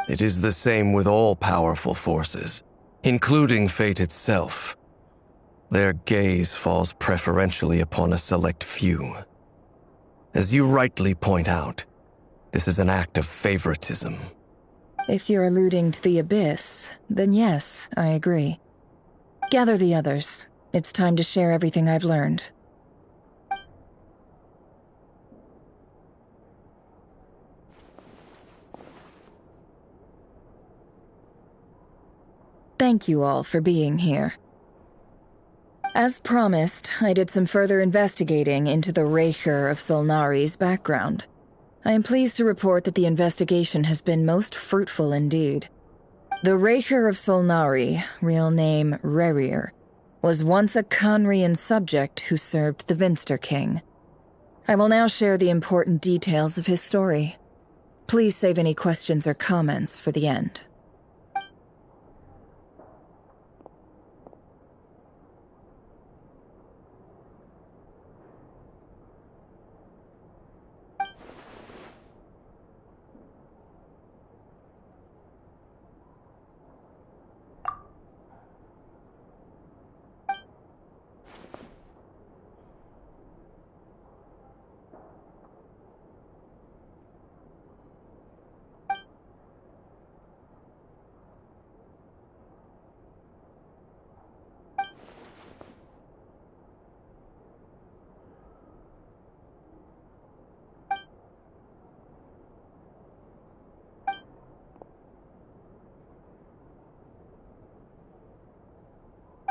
It is the same with all powerful forces, including fate itself. Their gaze falls preferentially upon a select few. As you rightly point out, this is an act of favoritism. If you're alluding to the Abyss, then yes, I agree. Gather the others. It's time to share everything I've learned. Thank you all for being here. As promised, I did some further investigating into the Raker of Solnari's background. I am pleased to report that the investigation has been most fruitful indeed. The Raker of Solnari, real name Rerir, was once a Conrian subject who served the Vinster King. I will now share the important details of his story. Please save any questions or comments for the end.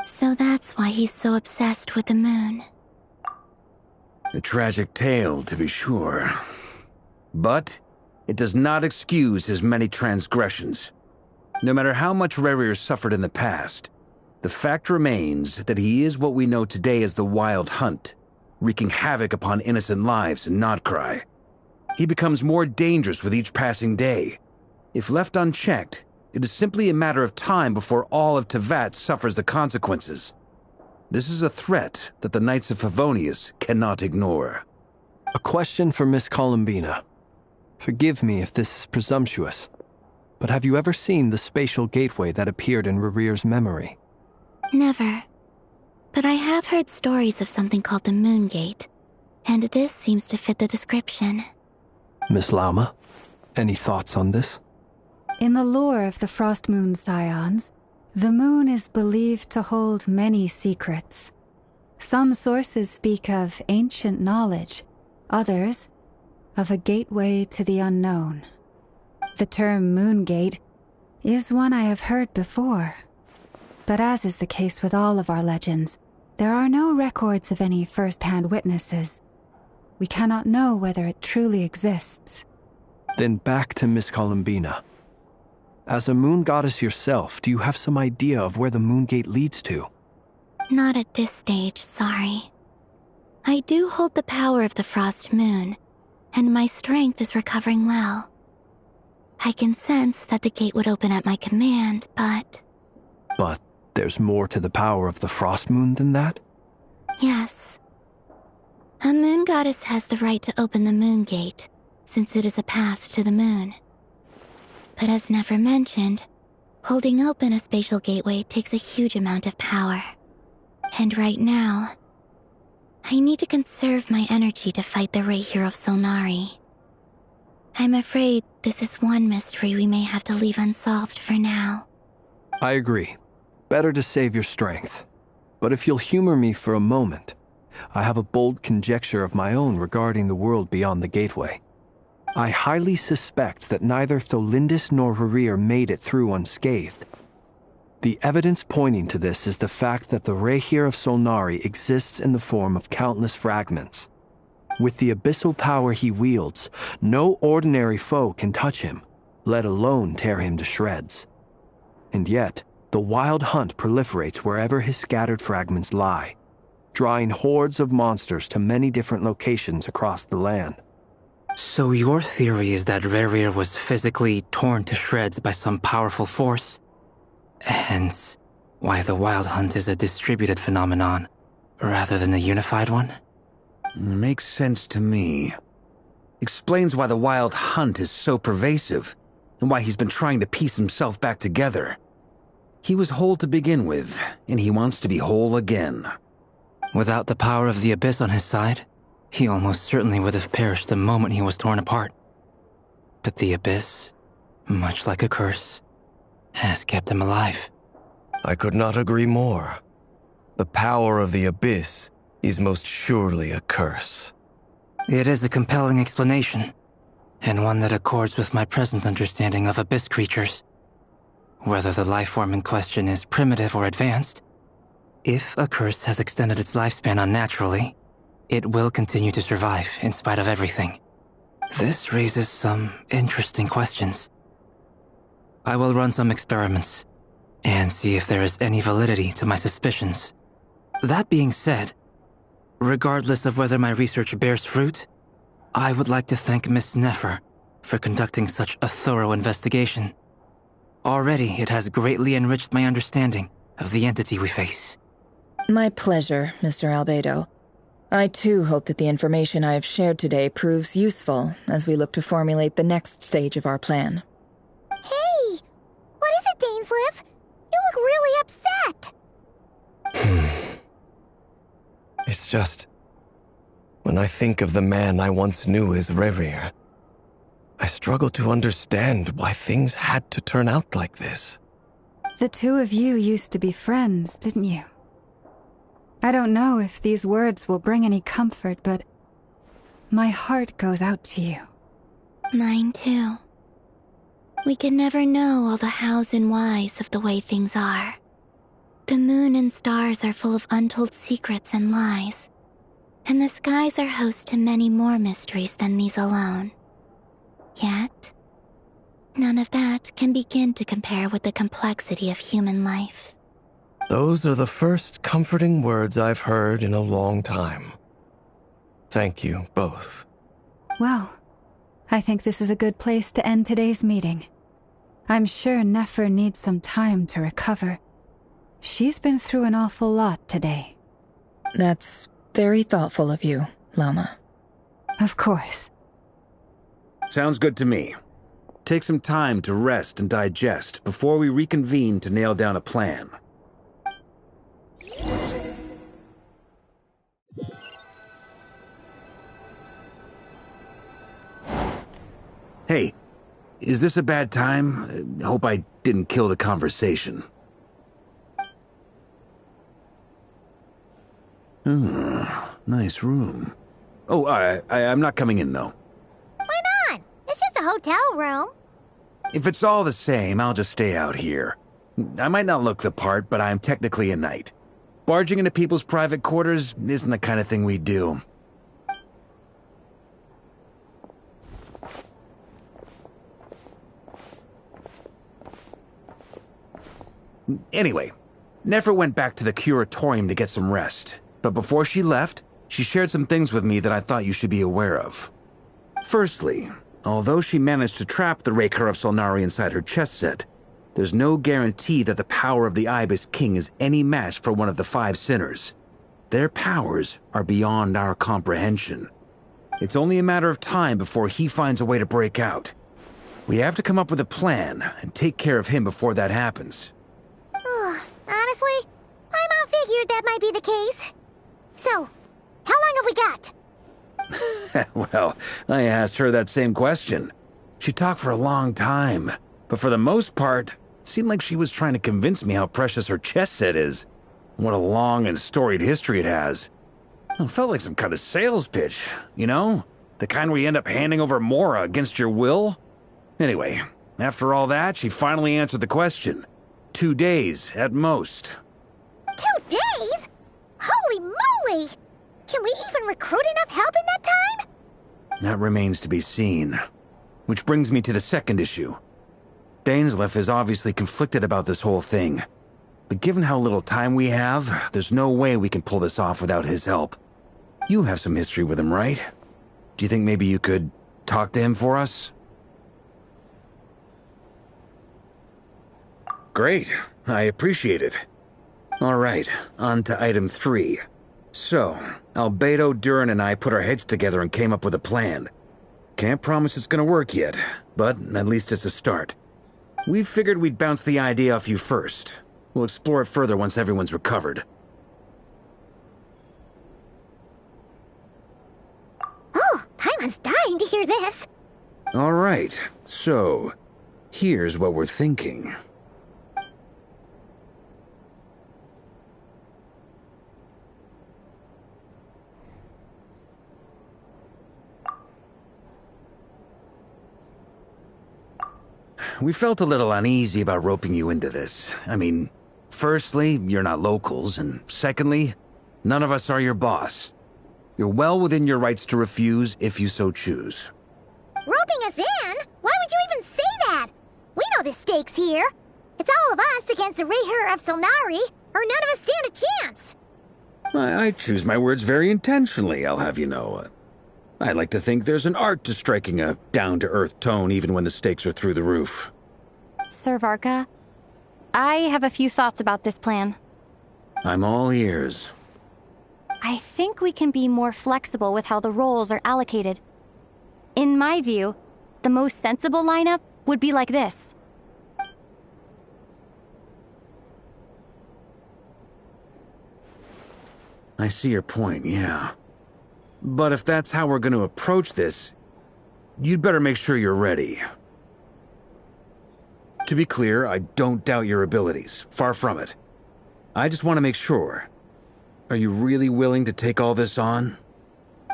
So that's why he's so obsessed with the moon. A tragic tale, to be sure. But it does not excuse his many transgressions. No matter how much Rerir suffered in the past, the fact remains that he is what we know today as the Wild Hunt, wreaking havoc upon innocent lives in Notcry. He becomes more dangerous with each passing day. If left unchecked, it is simply a matter of time before all of Tevat suffers the consequences. This is a threat that the Knights of Favonius cannot ignore. A question for Miss Columbina. Forgive me if this is presumptuous, but have you ever seen the spatial gateway that appeared in Rerir's memory? Never. But I have heard stories of something called the Moon Gate, and this seems to fit the description. Miss Lauma, any thoughts on this? In the lore of the Frost Moon Scions, the moon is believed to hold many secrets. Some sources speak of ancient knowledge, others of a gateway to the unknown. The term Moon Gate is one I have heard before. But as is the case with all of our legends, there are no records of any first-hand witnesses. We cannot know whether it truly exists. Then back to Miss Columbina. As a moon goddess yourself, do you have some idea of where the Moon Gate leads to? Not at this stage, sorry. I do hold the power of the Frost Moon, and my strength is recovering well. I can sense that the gate would open at my command, but... But there's more to the power of the Frost Moon than that? Yes. A moon goddess has the right to open the Moon Gate, since it is a path to the moon. But as never mentioned, holding open a spatial gateway takes a huge amount of power. And right now, I need to conserve my energy to fight the Raker of Solnari. I'm afraid this is one mystery we may have to leave unsolved for now. I agree. Better to save your strength. But if you'll humor me for a moment, I have a bold conjecture of my own regarding the world beyond the gateway. I highly suspect that neither Tholindis nor Rerir made it through unscathed. The evidence pointing to this is the fact that the Raker of Solnari exists in the form of countless fragments. With the abyssal power he wields, no ordinary foe can touch him, let alone tear him to shreds. And yet, the Wild Hunt proliferates wherever his scattered fragments lie, drawing hordes of monsters to many different locations across the land. So your theory is that Rerir was physically torn to shreds by some powerful force? Hence, why the Wild Hunt is a distributed phenomenon, rather than a unified one? Makes sense to me. Explains why the wild hunt is so pervasive, and why he's been trying to piece himself back together. He was whole to begin with, and he wants to be whole again. Without the power of the Abyss on his side, he almost certainly would have perished the moment he was torn apart. But the Abyss, much like a curse, has kept him alive. I could not agree more. The power of the Abyss is most surely a curse. It is a compelling explanation, and one that accords with my present understanding of Abyss creatures. Whether the life form in question is primitive or advanced, if a curse has extended its lifespan unnaturally, it will continue to survive in spite of everything. This raises some interesting questions. I will run some experiments and see if there is any validity to my suspicions. That being said, regardless of whether my research bears fruit, I would like to thank Miss Nefer for conducting such a thorough investigation. Already, it has greatly enriched my understanding of the entity we face. My pleasure, Mr. Albedo. I too hope that the information I have shared today proves useful as we look to formulate the next stage of our plan. Hey! What is it, Dainsleif? You look really upset! It's just... when I think of the man I once knew as Rerir, I struggle to understand why things had to turn out like this. The two of you used to be friends, didn't you? I don't know if these words will bring any comfort, but my heart goes out to you. Mine too. We could never know all the hows and whys of the way things are. The moon and stars are full of untold secrets and lies, and the skies are host to many more mysteries than these alone. Yet, none of that can begin to compare with the complexity of human life. Those are the first comforting words I've heard in a long time. Thank you, both. Well, I think this is a good place to end today's meeting. I'm sure Nefer needs some time to recover. She's been through an awful lot today. That's very thoughtful of you, Lama. Of course. Sounds good to me. Take some time to rest and digest before we reconvene to nail down a plan. Hey, is this a bad time? Hope I didn't kill the conversation. Nice room. Oh, I'm not coming in, though. Why not? It's just a hotel room. If it's all the same, I'll just stay out here. I might not look the part, but I'm technically a knight. Barging into people's private quarters isn't the kind of thing we do. Anyway, Nefer went back to the curatorium to get some rest. But before she left, she shared some things with me that I thought you should be aware of. Firstly, although she managed to trap the Raker of Solnari inside her chess set, there's no guarantee that the power of the Ibis King is any match for one of the 5 sinners. Their powers are beyond our comprehension. It's only a matter of time before he finds a way to break out. We have to come up with a plan and take care of him before that happens. Honestly, my mom figured that might be the case. So, how long have we got? Well, I asked her that same question. She talked for a long time, but for the most part, it seemed like she was trying to convince me how precious her chess set is. What a long and storied history it has. It felt like some kind of sales pitch, you know? The kind where you end up handing over Mora against your will. Anyway, after all that, she finally answered the question. 2 days, at most. 2 days? Holy moly! Can we even recruit enough help in that time? That remains to be seen. Which brings me to the second issue. Dainsleif is obviously conflicted about this whole thing. But given how little time we have, there's no way we can pull this off without his help. You have some history with him, right? Do you think maybe you could talk to him for us? Great. I appreciate it. All right, on to item 3. So, Albedo, Duran, and I put our heads together and came up with a plan. Can't promise it's gonna work yet, but at least it's a start. We figured we'd bounce the idea off you first. We'll explore it further once everyone's recovered. Oh, Paimon's dying to hear this. All right, so here's what we're thinking. We felt a little uneasy about roping you into this. I mean, firstly, you're not locals, and secondly, none of us are your boss. You're well within your rights to refuse if you so choose. Roping us in? Why would you even say that? We know the stakes here. It's all of us against the Rayher of Solnari, or none of us stand a chance. I choose my words very intentionally, I'll have you know. I like to think there's an art to striking a down-to-earth tone even when the stakes are through the roof. Sir Varka, I have a few thoughts about this plan. I'm all ears. I think we can be more flexible with how the roles are allocated. In my view, the most sensible lineup would be like this. I see your point, yeah. But if that's how we're going to approach this, you'd better make sure you're ready. To be clear, I don't doubt your abilities. Far from it. I just want to make sure. Are you really willing to take all this on?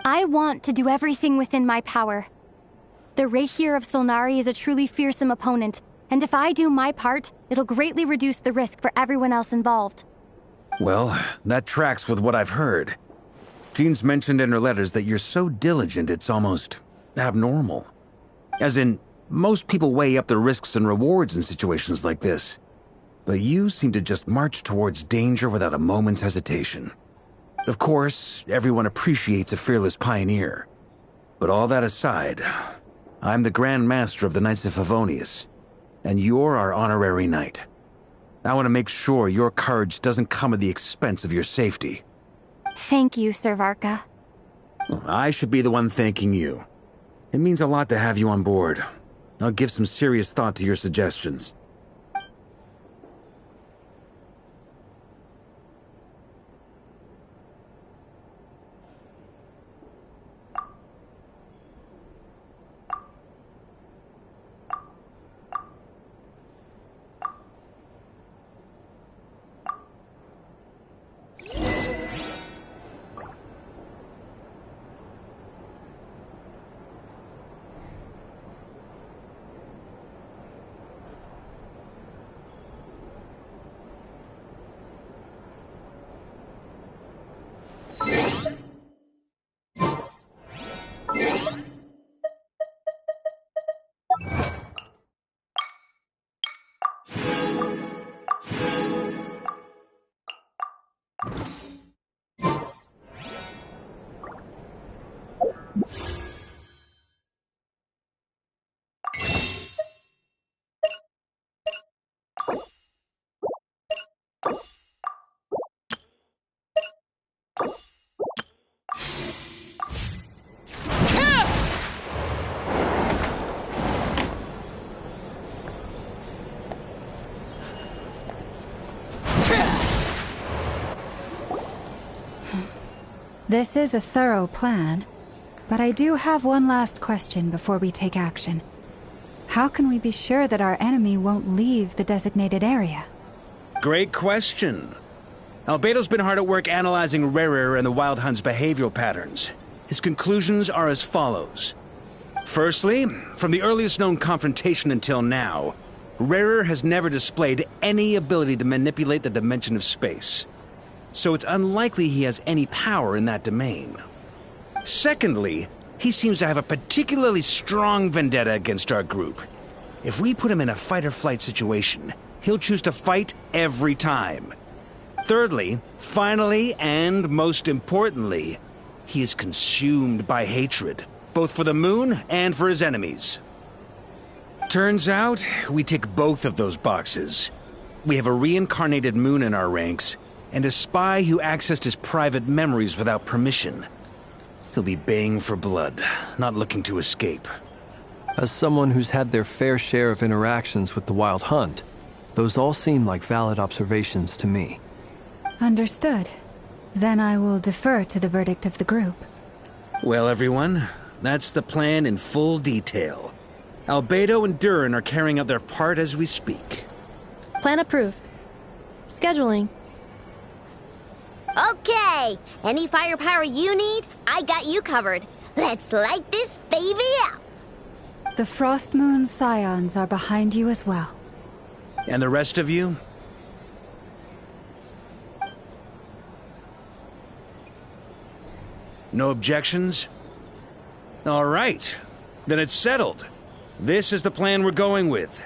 I want to do everything within my power. The Rayher of Solnari is a truly fearsome opponent, and if I do my part, it'll greatly reduce the risk for everyone else involved. Well, that tracks with what I've heard. Jean's mentioned in her letters that you're so diligent it's almost abnormal. As in, most people weigh up the risks and rewards in situations like this. But you seem to just march towards danger without a moment's hesitation. Of course, everyone appreciates a fearless pioneer. But all that aside, I'm the Grand Master of the Knights of Favonius, and you're our honorary knight. I want to make sure your courage doesn't come at the expense of your safety. Thank you, Sir Varka. Well, I should be the one thanking you. It means a lot to have you on board. I'll give some serious thought to your suggestions. This is a thorough plan, but I do have one last question before we take action. How can we be sure that our enemy won't leave the designated area? Great question. Albedo's been hard at work analyzing Rayher and the Wild Hunt's behavioral patterns. His conclusions are as follows. Firstly, from the earliest known confrontation until now, Rayher has never displayed any ability to manipulate the dimension of space. So it's unlikely he has any power in that domain. Secondly, he seems to have a particularly strong vendetta against our group. If we put him in a fight-or-flight situation, he'll choose to fight every time. Thirdly, finally, and most importantly, he is consumed by hatred, both for the moon and for his enemies. Turns out, we tick both of those boxes. We have a reincarnated moon in our ranks, and a spy who accessed his private memories without permission. He'll be baying for blood, not looking to escape. As someone who's had their fair share of interactions with the Wild Hunt, those all seem like valid observations to me. Understood. Then I will defer to the verdict of the group. Well, everyone, that's the plan in full detail. Albedo and Durin are carrying out their part as we speak. Plan approved. Scheduling. Okay, any firepower you need, I got you covered. Let's light this baby up. The Frost Moon Scions are behind you as well. And the rest of you? No objections? All right, then it's settled. This is the plan we're going with.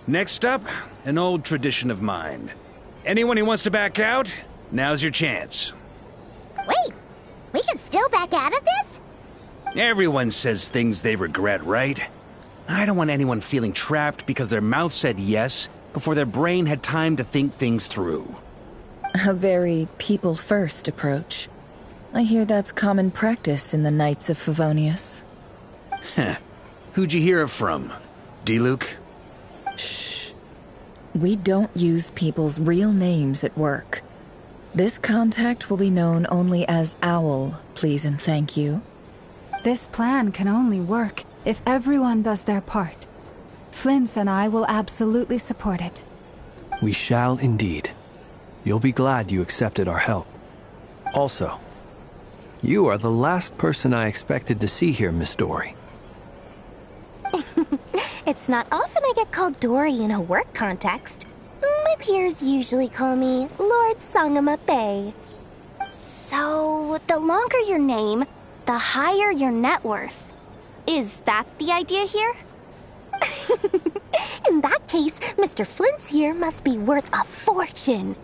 Next up, an old tradition of mine. Anyone who wants to back out, now's your chance. Wait, we can still back out of this? Everyone says things they regret, right? I don't want anyone feeling trapped because their mouth said yes before their brain had time to think things through. A very people-first approach. I hear that's common practice in the Knights of Favonius. Heh. Who'd you hear it from? D-Luke? Shh. We don't use people's real names at work. This contact will be known only as Owl, please and thank you. This plan can only work if everyone does their part. Flint's and I will absolutely support it. We shall indeed. You'll be glad you accepted our help. Also, you are the last person I expected to see here, Miss Dory. It's not often I get called Dory in a work context. My peers usually call me Lord Sangama Bay. So, the longer your name, the higher your net worth. Is that the idea here? In that case, Mr. Flint's here must be worth a fortune.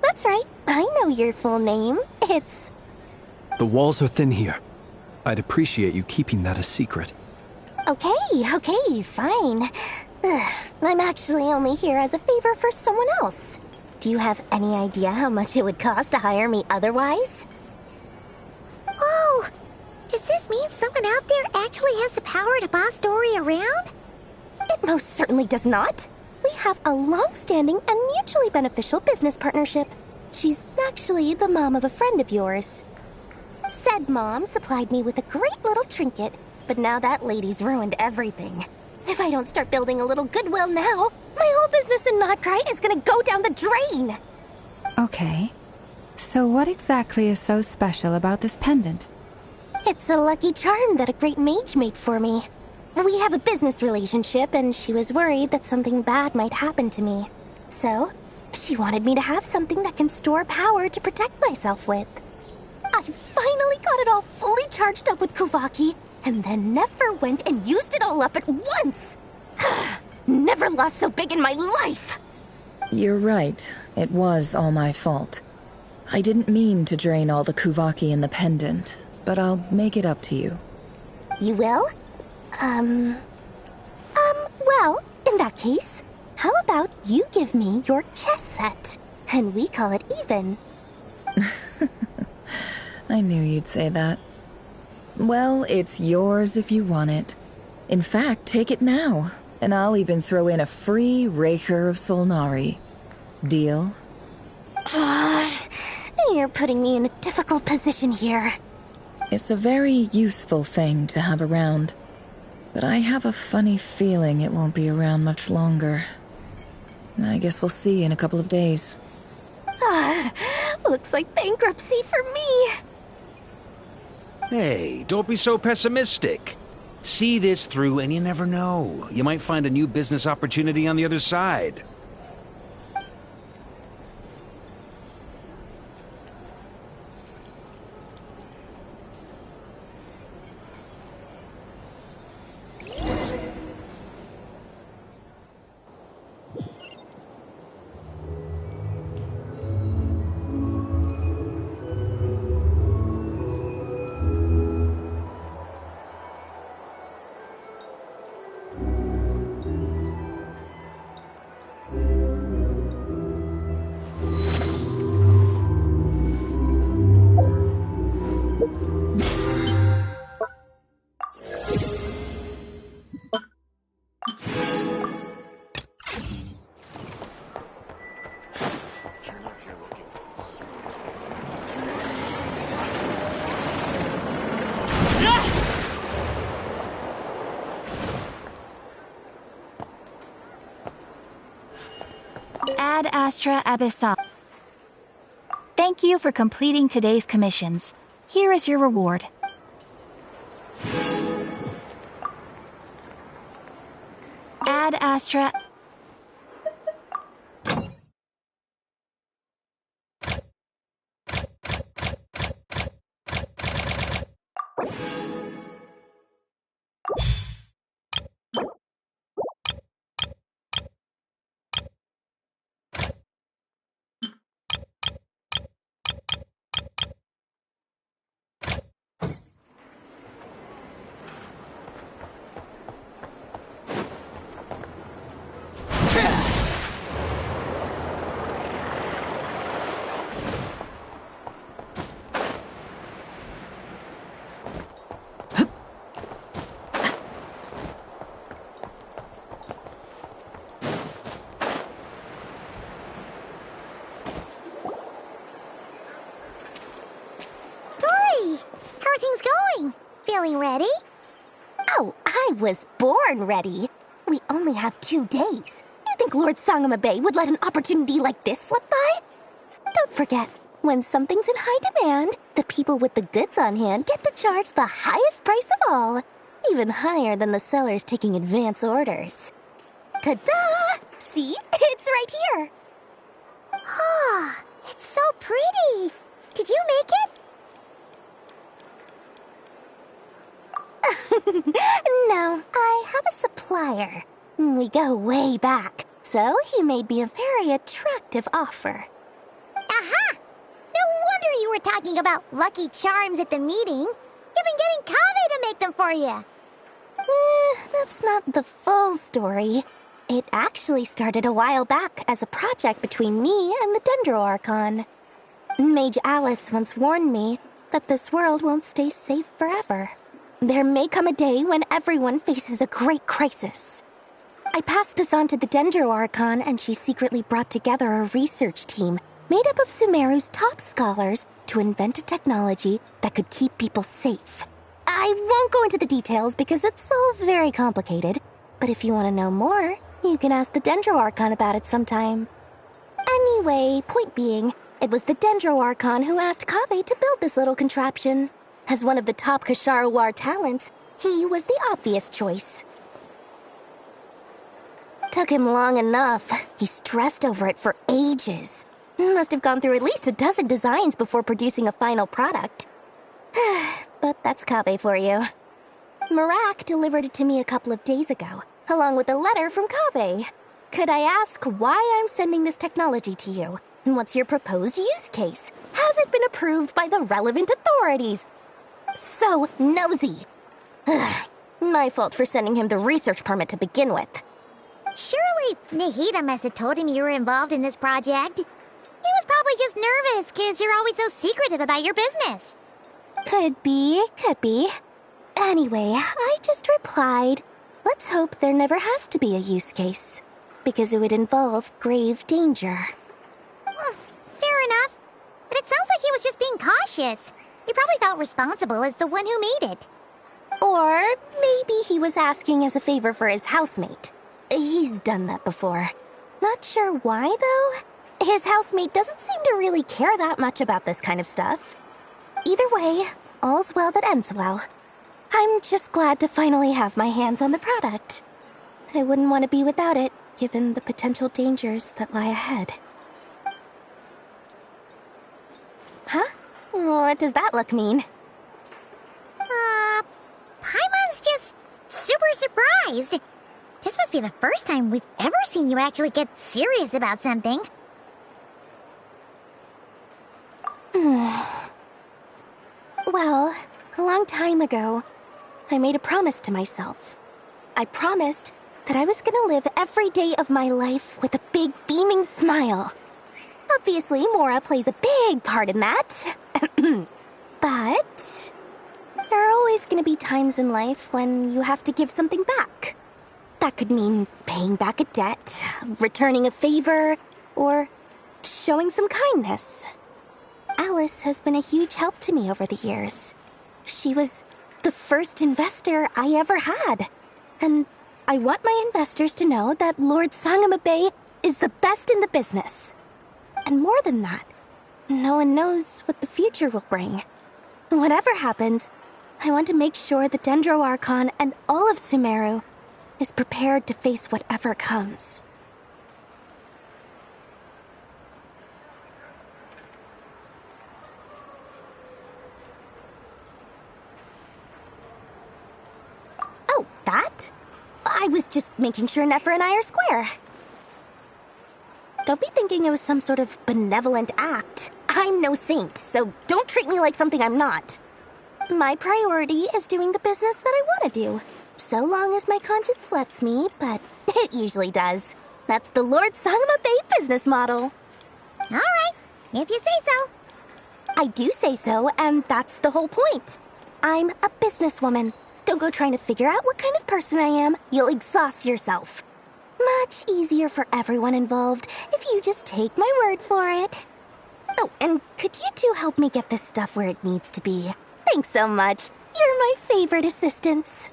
That's right, I know your full name. It's... The walls are thin here. I'd appreciate you keeping that a secret. Okay, fine. Ugh, I'm actually only here as a favor for someone else. Do you have any idea how much it would cost to hire me otherwise? Oh, does this mean someone out there actually has the power to boss Dory around? It most certainly does not. We have a long-standing and mutually beneficial business partnership. She's actually the mom of a friend of yours. Said mom supplied me with a great little trinket, but now that lady's ruined everything. If I don't start building a little goodwill now, my whole business in Notcry is gonna go down the drain! Okay. So what exactly is so special about this pendant? It's a lucky charm that a great mage made for me. We have a business relationship, and she was worried that something bad might happen to me. So, she wanted me to have something that can store power to protect myself with. I finally got it all fully charged up with Kuvaki, and then never went and used it all up at once! Never lost so big in my life! You're right. It was all my fault. I didn't mean to drain all the Kuvaki in the pendant, but I'll make it up to you. You will? Well, in that case, how about you give me your chess set, and we call it even? I knew you'd say that. Well, it's yours if you want it. In fact, take it now, and I'll even throw in a free Raker of Solnari. Deal? You're putting me in a difficult position here. It's a very useful thing to have around, but I have a funny feeling it won't be around much longer. I guess we'll see in a couple of days. Looks like bankruptcy for me. Hey, don't be so pessimistic. See this through and you never know. You might find a new business opportunity on the other side. Ad Astra Abyssal. Thank you for completing today's commissions. Here is your reward. Ad Astra... Feeling ready? Oh, I was born ready. We only have 2 days. You think Lord Sangamabe would let an opportunity like this slip by? Don't forget, when something's in high demand, the people with the goods on hand get to charge the highest price of all. Even higher than the sellers taking advance orders. Ta-da! See? It's right here. Ah, it's so pretty. Did you make it? No, I have a supplier. We go way back, so he made me a very attractive offer. Aha! No wonder you were talking about Lucky Charms at the meeting. You've been getting Kaveh to make them for you. That's not the full story. It actually started a while back as a project between me and the Dendro Archon. Mage Alice once warned me that this world won't stay safe forever. There may come a day when everyone faces a great crisis. I passed this on to the Dendro Archon, and she secretly brought together a research team made up of Sumeru's top scholars to invent a technology that could keep people safe. I won't go into the details because it's all very complicated, but if you want to know more, you can ask the Dendro Archon about it sometime. Anyway, point being, it was the Dendro Archon who asked Kaveh to build this little contraption. As one of the top Kashara War talents, he was the obvious choice. Took him long enough. He stressed over it for ages. Must have gone through at least a dozen designs before producing a final product. But that's Kaveh for you. Marak delivered it to me a couple of days ago, along with a letter from Kaveh. Could I ask why I'm sending this technology to you? And what's your proposed use case? Has it been approved by the relevant authorities? So nosy. My fault for sending him the research permit to begin with. Surely Nahida must have told him you were involved in this project. He was probably just nervous because you're always so secretive about your business. Could be. Anyway, I just replied, let's hope there never has to be a use case, because it would involve grave danger. Fair enough. But it sounds like he was just being cautious. He probably felt responsible as the one who made it. Or maybe he was asking as a favor for his housemate. He's done that before. Not sure why, though. His housemate doesn't seem to really care that much about this kind of stuff. Either way, all's well that ends well. I'm just glad to finally have my hands on the product. I wouldn't want to be without it, given the potential dangers that lie ahead. Huh? What does that look mean? Paimon's just super surprised. This must be the first time we've ever seen you actually get serious about something. Well, a long time ago, I made a promise to myself. I promised that I was gonna live every day of my life with a big beaming smile. Obviously, Mora plays a big part in that. But there are always gonna be times in life when you have to give something back. That could mean paying back a debt, returning a favor, or showing some kindness. Alice has been a huge help to me over the years. She was the first investor I ever had. And I want my investors to know that Lord Sangamabe is the best in the business. And more than that, no one knows what the future will bring. Whatever happens, I want to make sure the Dendro Archon and all of Sumeru is prepared to face whatever comes. Oh, that? I was just making sure Nefer and I are square. Don't be thinking it was some sort of benevolent act. I'm no saint, so don't treat me like something I'm not. My priority is doing the business that I want to do. So long as my conscience lets me, but it usually does. That's the Lord Sangama Bay business model. Alright, if you say so. I do say so, and that's the whole point. I'm a businesswoman. Don't go trying to figure out what kind of person I am. You'll exhaust yourself. Much easier for everyone involved if you just take my word for it. Oh, and could you two help me get this stuff where it needs to be? Thanks so much. You're my favorite assistants.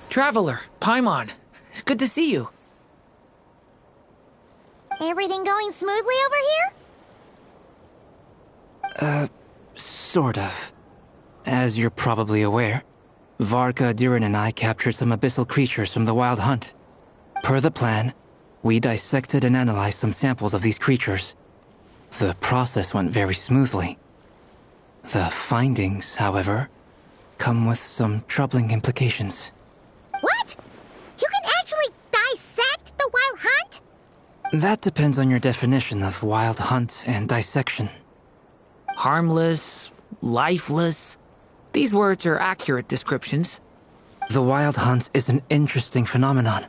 Traveler, Paimon, it's good to see you. Everything going smoothly over here? Sort of. As you're probably aware, Varka, Diren, and I captured some abyssal creatures from the Wild Hunt. Per the plan, we dissected and analyzed some samples of these creatures. The process went very smoothly. The findings, however, come with some troubling implications. What? You can actually dissect the Wild Hunt? That depends on your definition of Wild Hunt and dissection. Harmless, lifeless. These words are accurate descriptions. The Wild Hunt is an interesting phenomenon.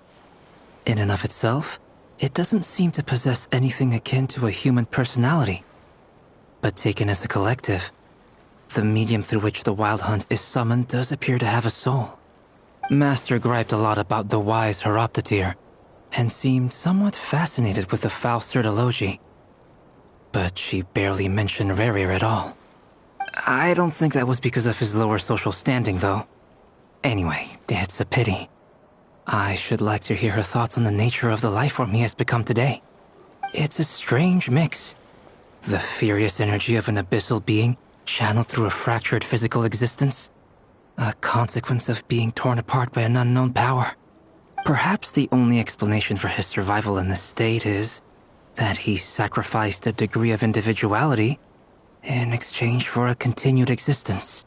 In and of itself, it doesn't seem to possess anything akin to a human personality. But taken as a collective, the medium through which the Wild Hunt is summoned does appear to have a soul. Master griped a lot about the wise Horoptatyr, and seemed somewhat fascinated with the foul Certology. But she barely mentioned Rerir at all. I don't think that was because of his lower social standing, though. Anyway, it's a pity. I should like to hear her thoughts on the nature of the lifeform he has become today. It's a strange mix. The furious energy of an abyssal being channeled through a fractured physical existence. A consequence of being torn apart by an unknown power. Perhaps the only explanation for his survival in this state is that he sacrificed a degree of individuality in exchange for a continued existence.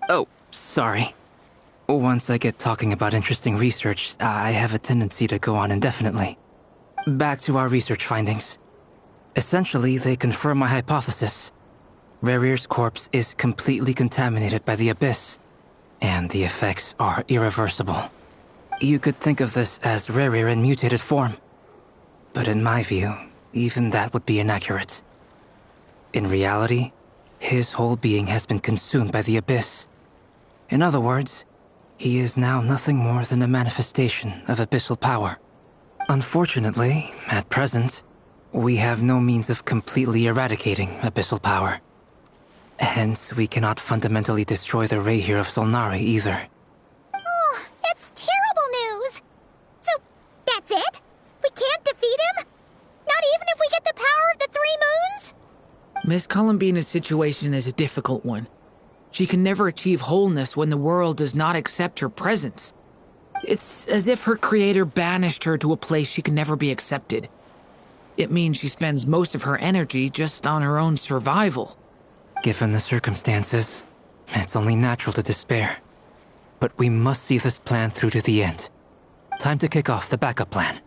Oh, sorry. Once I get talking about interesting research, I have a tendency to go on indefinitely. Back to our research findings. Essentially, they confirm my hypothesis. Rerir's corpse is completely contaminated by the Abyss, and the effects are irreversible. You could think of this as Rerir in mutated form. But in my view, even that would be inaccurate. In reality, his whole being has been consumed by the Abyss. In other words, he is now nothing more than a manifestation of abyssal power. Unfortunately, at present, we have no means of completely eradicating abyssal power. Hence, we cannot fundamentally destroy the Reihir of Solnari either. Miss Columbina's situation is a difficult one. She can never achieve wholeness when the world does not accept her presence. It's as if her creator banished her to a place she can never be accepted. It means she spends most of her energy just on her own survival. Given the circumstances, it's only natural to despair. But we must see this plan through to the end. Time to kick off the backup plan.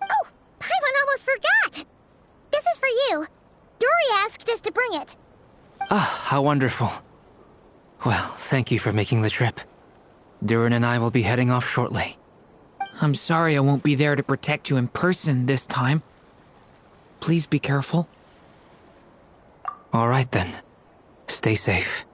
Oh, Paimon almost forgot! This is for you. Dory asked us to bring it. Ah, how wonderful. Well, thank you for making the trip. Durin and I will be heading off shortly. I'm sorry I won't be there to protect you in person this time. Please be careful. All right then. Stay safe.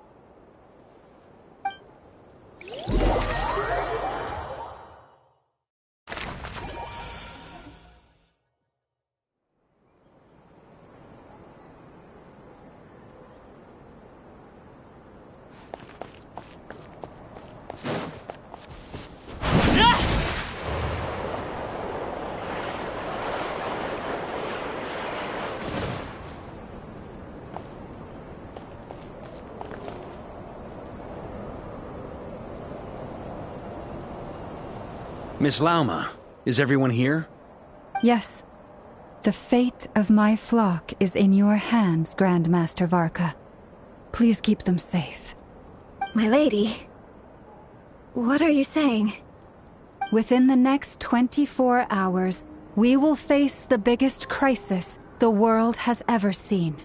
Miss Lauma, is everyone here? Yes. The fate of my flock is in your hands, Grandmaster Varka. Please keep them safe. My lady, what are you saying? Within the next 24 hours, we will face the biggest crisis the world has ever seen.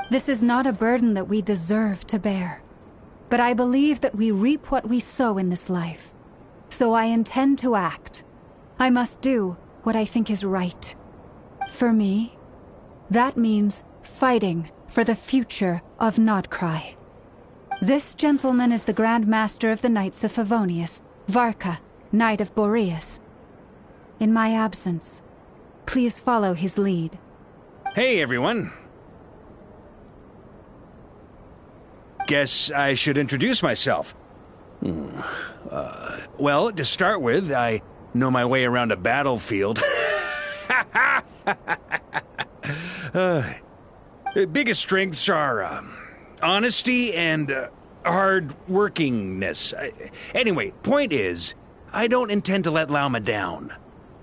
This is not a burden that we deserve to bear, but I believe that we reap what we sow in this life. So I intend to act. I must do what I think is right. For me, that means fighting for the future of Nodcry. This gentleman is the Grand Master of the Knights of Favonius, Varka, Knight of Boreas. In my absence, please follow his lead. Hey, everyone. Guess I should introduce myself. Well, to start with, I know my way around a battlefield. Biggest strengths are honesty and hard-workingness. Anyway, point is, I don't intend to let Lauma down.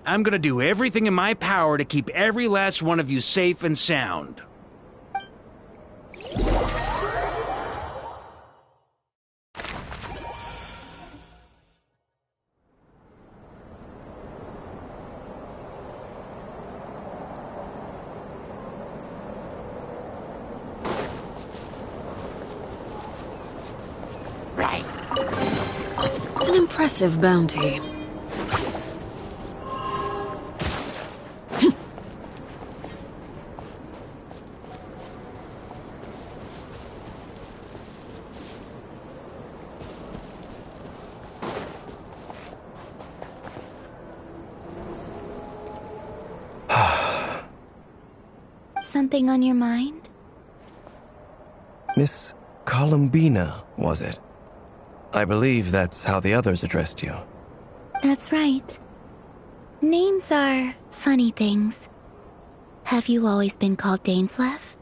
I'm gonna do everything in my power to keep every last one of you safe and sound. An impressive bounty. Something on your mind? Miss Columbina, was it? I believe that's how the others addressed you. That's right. Names are funny things. Have you always been called Dainsleif?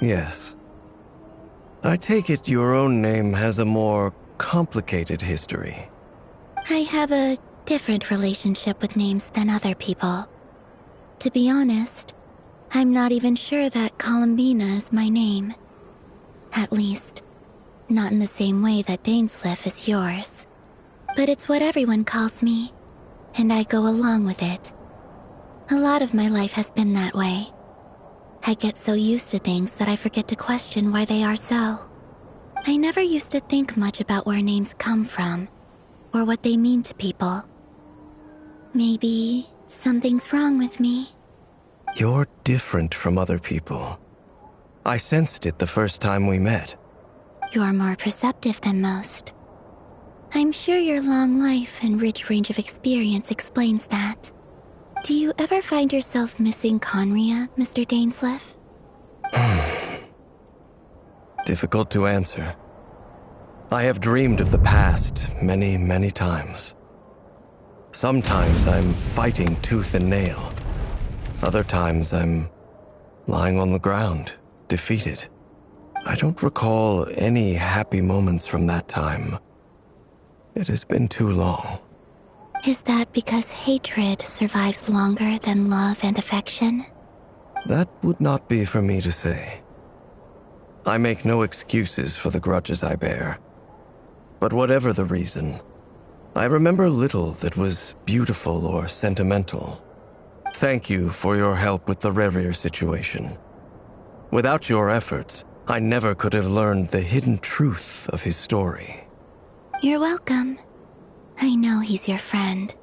Yes. I take it your own name has a more complicated history. I have a different relationship with names than other people. To be honest, I'm not even sure that Columbina is my name. At least, not in the same way that Dainsleif is yours. But it's what everyone calls me, and I go along with it. A lot of my life has been that way. I get so used to things that I forget to question why they are so. I never used to think much about where names come from, or what they mean to people. Maybe something's wrong with me. You're different from other people. I sensed it the first time we met. You're more perceptive than most. I'm sure your long life and rich range of experience explains that. Do you ever find yourself missing Conria, Mr. Dainsleif? Difficult to answer. I have dreamed of the past many, many times. Sometimes I'm fighting tooth and nail. Other times I'm lying on the ground, defeated. I don't recall any happy moments from that time. It has been too long. Is that because hatred survives longer than love and affection? That would not be for me to say. I make no excuses for the grudges I bear. But whatever the reason, I remember little that was beautiful or sentimental. Thank you for your help with the Rerir situation. Without your efforts, I never could have learned the hidden truth of his story. You're welcome. I know he's your friend.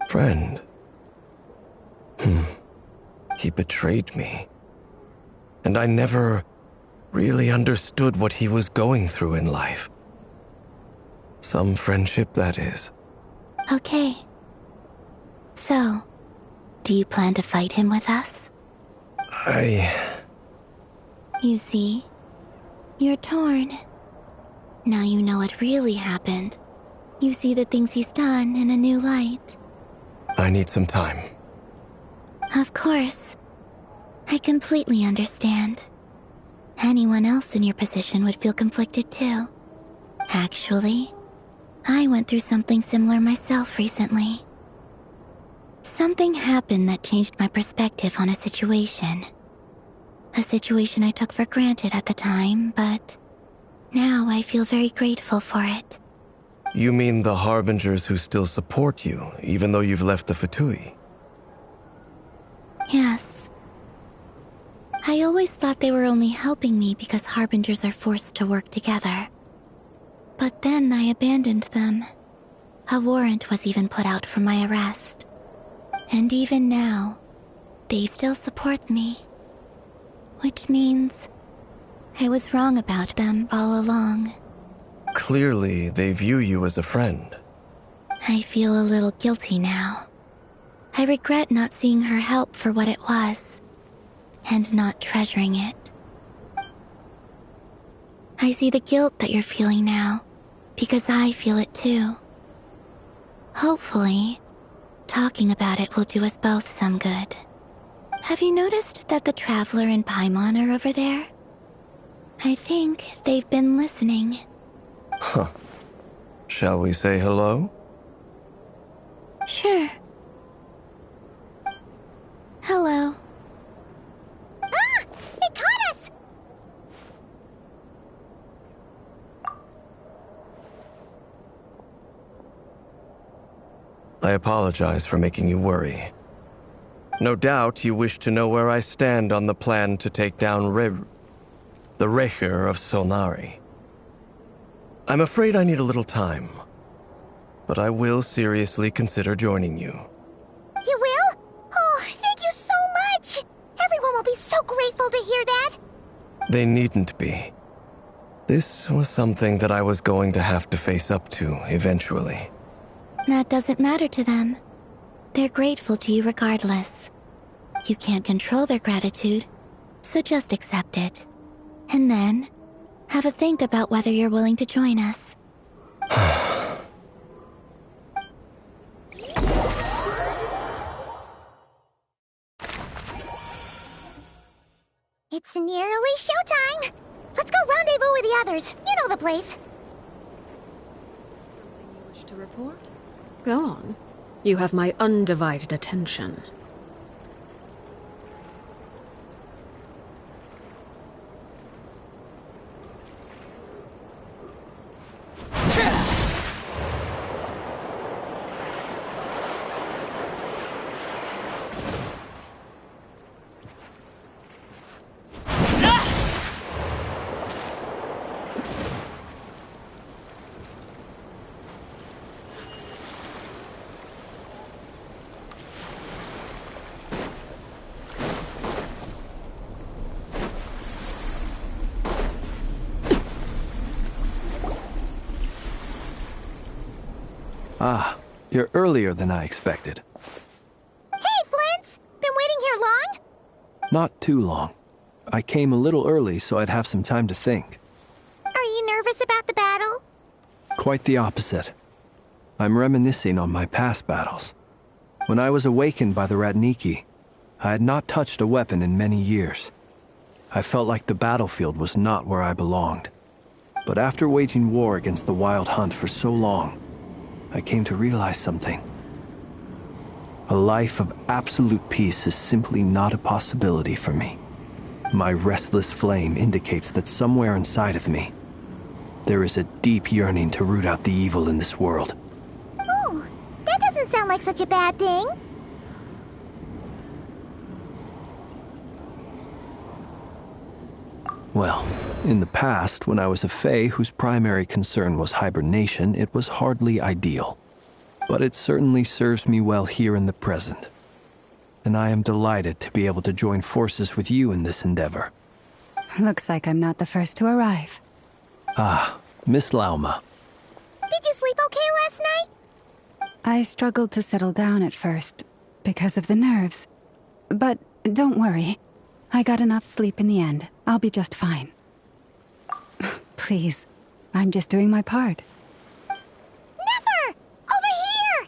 Friend? He betrayed me. And I never really understood what he was going through in life. Some friendship, that is. Okay. So, do you plan to fight him with us? You see, you're torn. Now you know what really happened. You see the things he's done in a new light. I need some time. Of course. I completely understand. Anyone else in your position would feel conflicted too. Actually, I went through something similar myself recently. Something happened that changed my perspective on a situation. A situation I took for granted at the time, but now I feel very grateful for it. You mean the Harbingers who still support you, even though you've left the Fatui? Yes. I always thought they were only helping me because Harbingers are forced to work together. But then I abandoned them. A warrant was even put out for my arrest. And even now, they still support me. Which means I was wrong about them all along. Clearly, they view you as a friend. I feel a little guilty now. I regret not seeing her help for what it was, and not treasuring it. I see the guilt that you're feeling now, because I feel it too. Hopefully, talking about it will do us both some good. Have you noticed that the Traveler and Paimon are over there? I think they've been listening. Huh. Shall we say hello? Sure. Hello. Ah! It caught us! I apologize for making you worry. No doubt you wish to know where I stand on the plan to take down the Rerir of Solnari. I'm afraid I need a little time, but I will seriously consider joining you. You will? Oh, thank you so much! Everyone will be so grateful to hear that! They needn't be. This was something that I was going to have to face up to eventually. That doesn't matter to them. They're grateful to you regardless. You can't control their gratitude, so just accept it. And then, have a think about whether you're willing to join us. It's nearly showtime! Let's go rendezvous with the others. You know the place. Something you wish to report? Go on. You have my undivided attention. Ah, you're earlier than I expected. Hey, Flint's! Been waiting here long? Not too long. I came a little early so I'd have some time to think. Are you nervous about the battle? Quite the opposite. I'm reminiscing on my past battles. When I was awakened by the Ratniki, I had not touched a weapon in many years. I felt like the battlefield was not where I belonged. But after waging war against the Wild Hunt for so long, I came to realize something. A life of absolute peace is simply not a possibility for me. My restless flame indicates that somewhere inside of me, there is a deep yearning to root out the evil in this world. Ooh, that doesn't sound like such a bad thing. Well, in the past, when I was a Fae whose primary concern was hibernation, it was hardly ideal. But it certainly serves me well here in the present. And I am delighted to be able to join forces with you in this endeavor. Looks like I'm not the first to arrive. Ah, Miss Lauma. Did you sleep okay last night? I struggled to settle down at first, because of the nerves. But don't worry. I got enough sleep in the end. I'll be just fine. Please, I'm just doing my part. Never! Over here!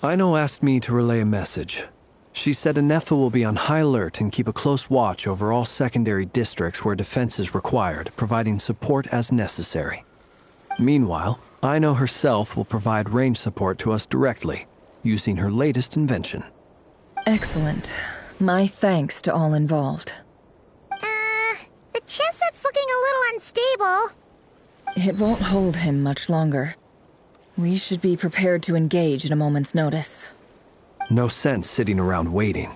Aino asked me to relay a message. She said Anefa will be on high alert and keep a close watch over all secondary districts where defense is required, providing support as necessary. Meanwhile, Aino herself will provide range support to us directly, using her latest invention. Excellent. My thanks to all involved. The chess set's looking a little unstable. It won't hold him much longer. We should be prepared to engage at a moment's notice. No sense sitting around waiting.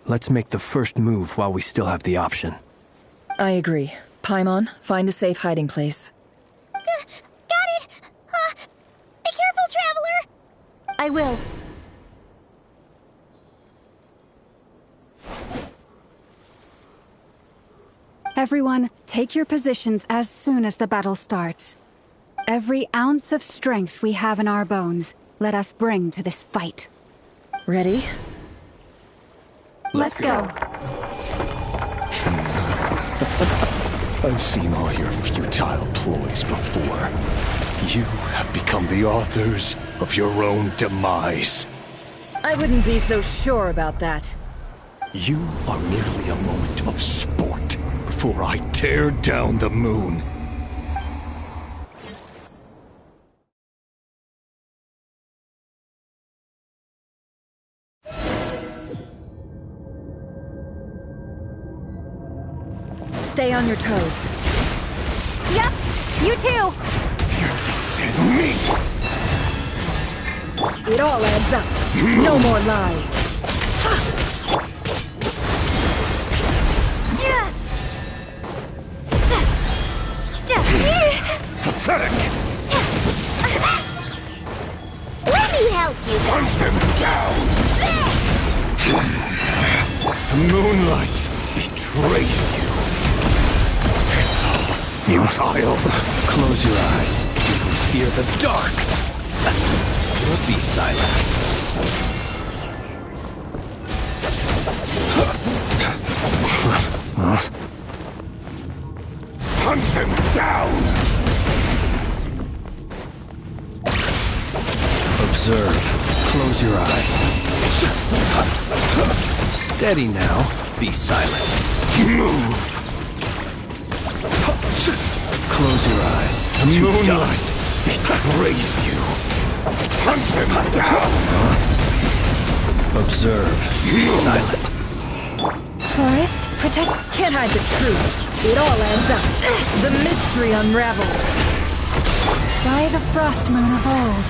Let's make the first move while we still have the option. I agree. Paimon, find a safe hiding place. Got it! Be careful, Traveler! I will. Everyone, take your positions as soon as the battle starts. Every ounce of strength we have in our bones, let us bring to this fight. Ready? Let's go. I've seen all your futile ploys before. You have become the authors of your own demise. I wouldn't be so sure about that. You are merely a moment of sport before I tear down the moon. Stay on your toes. Yep, you too. Me! It all adds up. No more lies. Pathetic! Let me help you guys. Hunt him down! Moonlight betrays you. Futile. Close your eyes. You fear the dark. Or be silent. Hunt him down! Observe. Close your eyes. Steady now. Be silent. Move! Close your eyes. Moonlight betrays you. Hunt him down! Observe. Be silent. Forest, protect... Can't hide the truth. It all adds up. The mystery unravels. By the frost moon of old.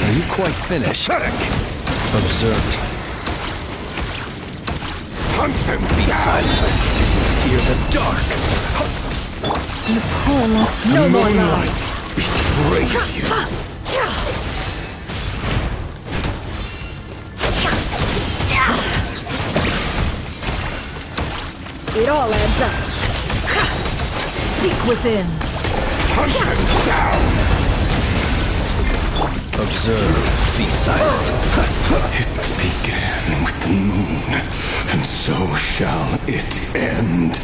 Are you quite finished? Pathetic! Observe. Hunt him Be down! silent. Fear the dark. You pull. No more Moonlight lies. betrays you. It all adds up. Seek within. Hunt him down! Observe, be silent. It began with the moon, and so shall it end.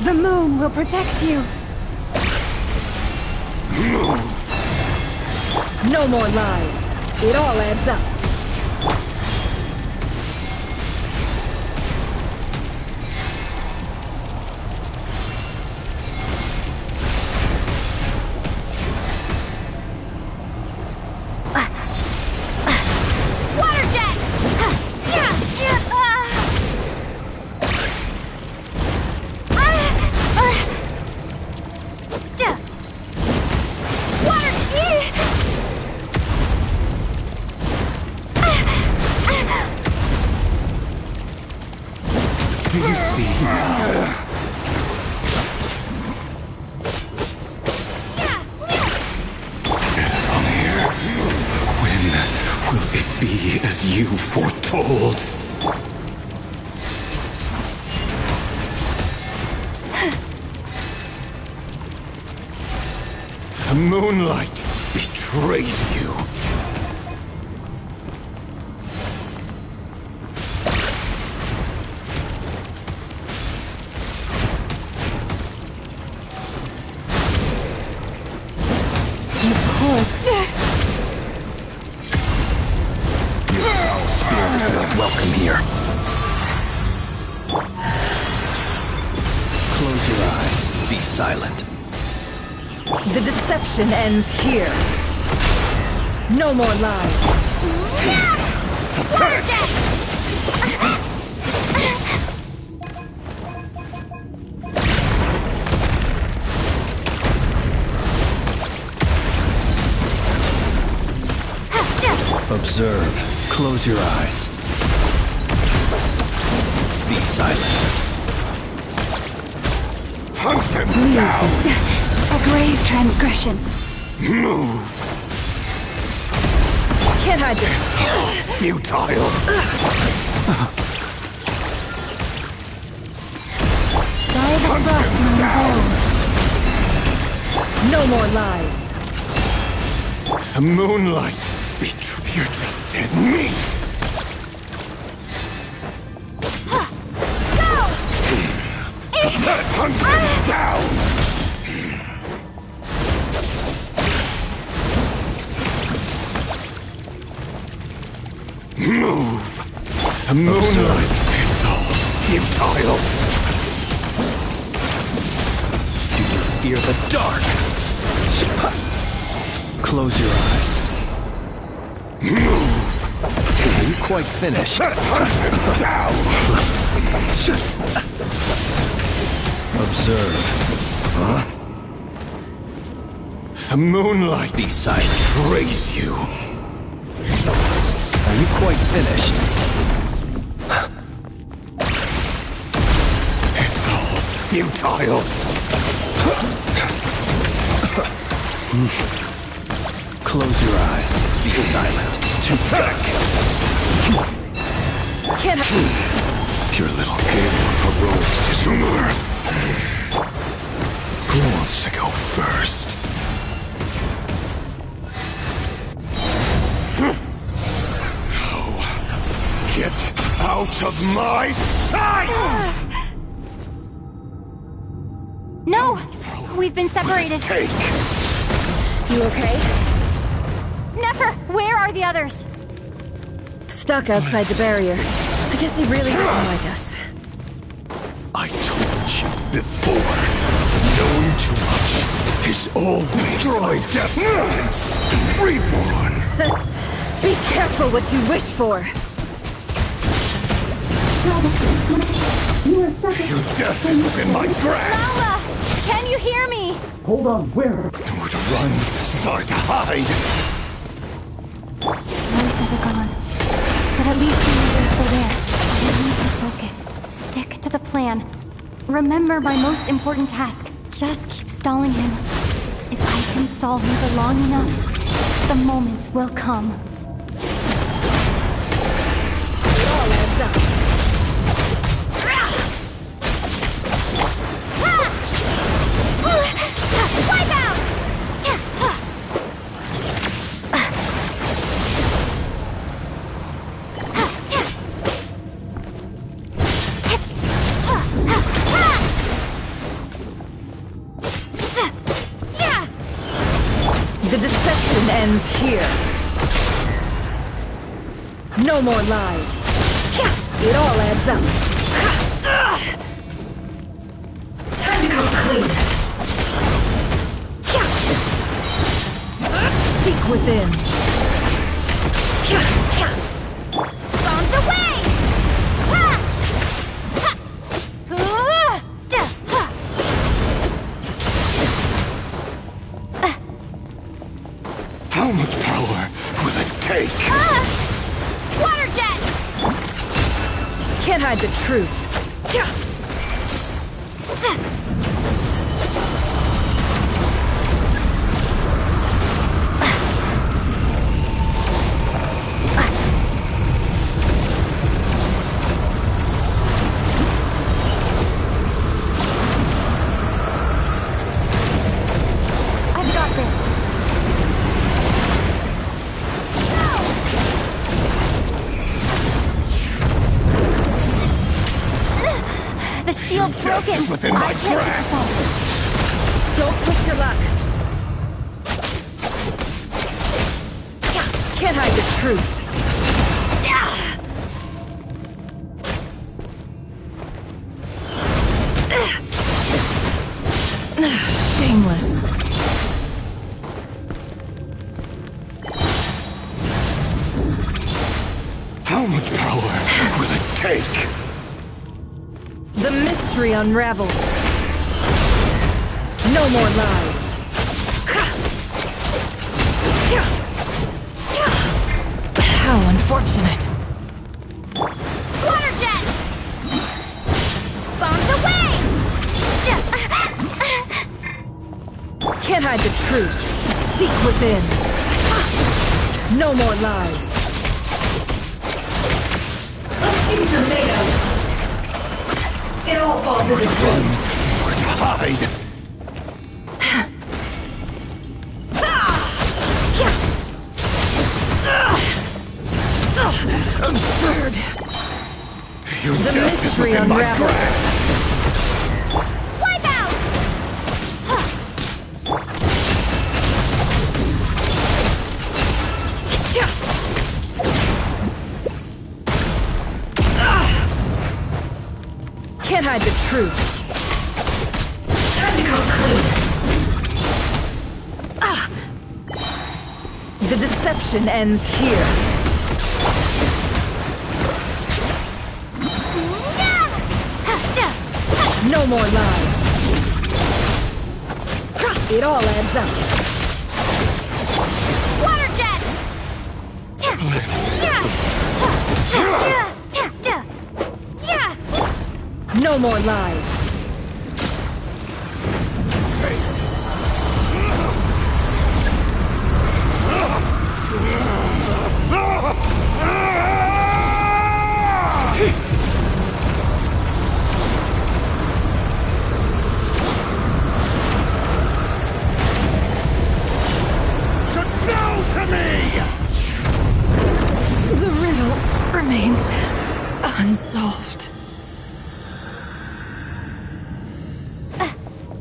The moon will protect you. Move! No more lies. It all adds up. Do you see now? From here, when will it be as you foretold? The moonlight betrays you. Welcome here. Close your eyes. Be silent. The deception ends here. No more lies. Observe. Close your eyes. Be silent. Hunt them down! A grave transgression. Move! Can't hide this. Futile! By the frost moon hold. No more lies. The moonlight betrays. You're just dead meat! Hunt them down! Move! The moonlight is all futile! Do you fear the dark? Close your eyes. Move! Are you quite finished? Hunt them down! Observe. Huh? The moonlight Be silent. betrays you. Are you quite finished? It's all futile. Close your eyes. Be silent. To dusk. Can't Your little game of heroics is over. Who wants to go first? No. Get out of my sight! No! We've been separated. Take! You okay? Nefer, where are the others? Stuck outside the barrier. I guess he really doesn't like us. I told you before. Knowing too much is always a death sentence. Reborn. Be careful what you wish for. Your death is within my grasp. Lala! Can you hear me? Hold on, where? I would run, sorry to hide. Voices are gone. But at least we know they're still there. We need to focus. Stick to the plan. Remember my most important task. Just keep stalling him. If I can stall him for long enough, the moment will come. It all adds up. Wipe out! deception ends here. No more lies. It all adds up. Time to come clean. Seek within. Bombs away! How much power will it take? Water jet! Can't hide the truth. I've got this. The shield's broken. Is within my I can't grasp. Don't push your luck. Can't hide the truth. Shameless. How much power will it take? The mystery unravels. No more lies. How unfortunate. Water jet! Bombs away! Can't hide the truth. Seek within. No more lies. Things are made of. It all falls into place. Or to hide. Absurd. Your The death is mystery within my unravels. grasp. Wipe out! Can't hide the truth. Time to come clean. The deception ends here. No more lies. It all adds up. Water jet! No more lies. The riddle remains unsolved.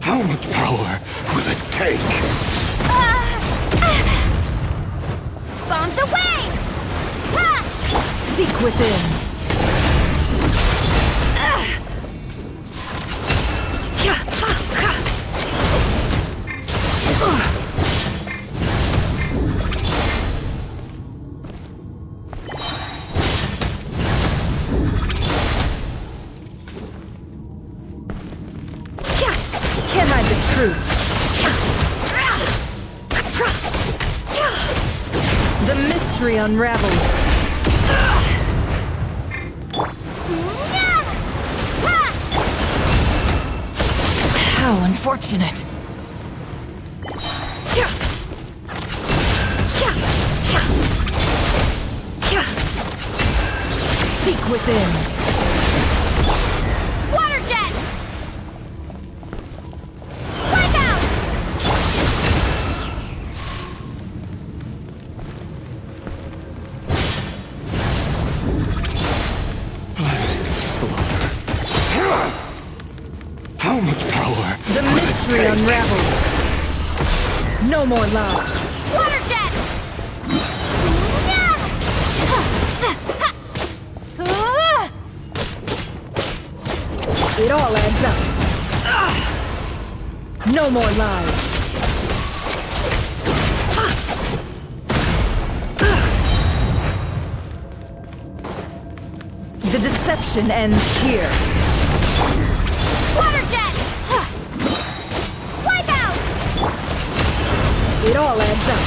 How much power will it take? Bombs away! Seek within. Can't hide the truth. The mystery unravels. How unfortunate. Seek within. Water jet! Wipe out! How much power The will mystery it take? unravels. No more lies. Water jet! No more lies. The deception ends here. Water jet! Wipe out! It all adds up.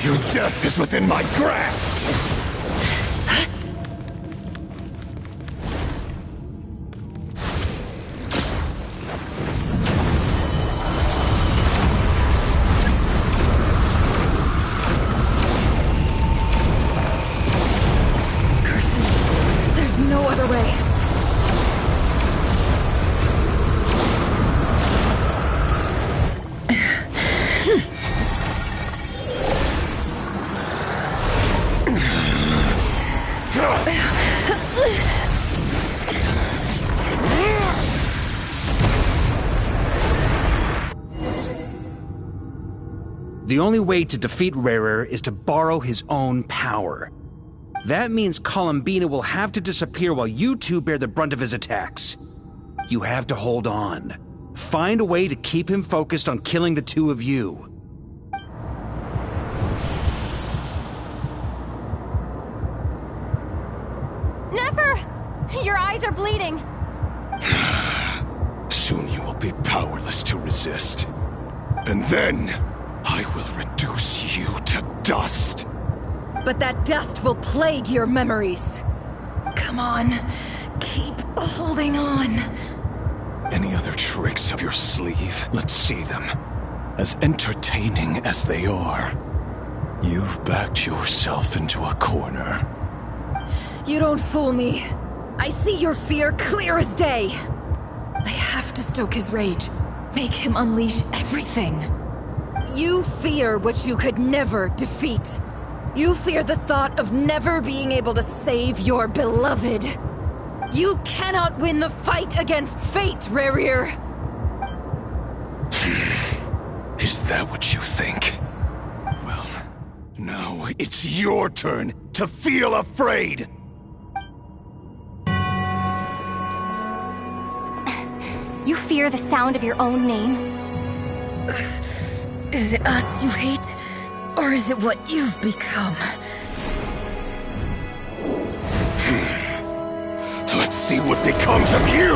Your death is within my grasp! No other way. The only way to defeat Rarer is to borrow his own power. That means Columbina will have to disappear while you two bear the brunt of his attacks. You have to hold on. Find a way to keep him focused on killing the two of you. Never! Your eyes are bleeding. Soon you will be powerless to resist. And then, I will reduce you to dust. But that dust will plague your memories. Come on, keep holding on. Any other tricks up your sleeve? Let's see them. As entertaining as they are, you've backed yourself into a corner. You don't fool me. I see your fear clear as day. I have to stoke his rage. Make him unleash everything. You fear what you could never defeat. You fear the thought of never being able to save your beloved. You cannot win the fight against fate, Rarir. Is that what you think? Well, now it's your turn to feel afraid! You fear the sound of your own name? Is it us you hate? Or is it what you've become? Let's see what becomes of you!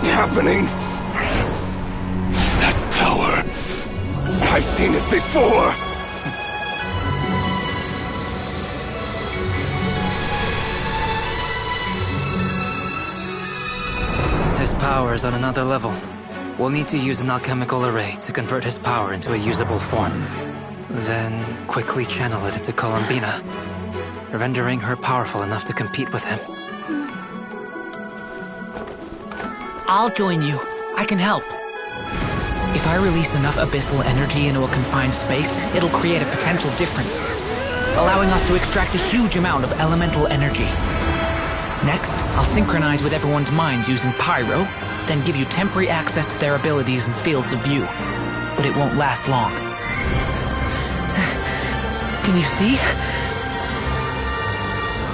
Happening? That power. I've seen it before. His power is on another level. We'll need to use an alchemical array to convert his power into a usable form. Then quickly channel it into Columbina, rendering her powerful enough to compete with him. I'll join you. I can help. If I release enough abyssal energy into a confined space, it'll create a potential difference, allowing us to extract a huge amount of elemental energy. Next, I'll synchronize with everyone's minds using Pyro, then give you temporary access to their abilities and fields of view. But it won't last long. Can you see?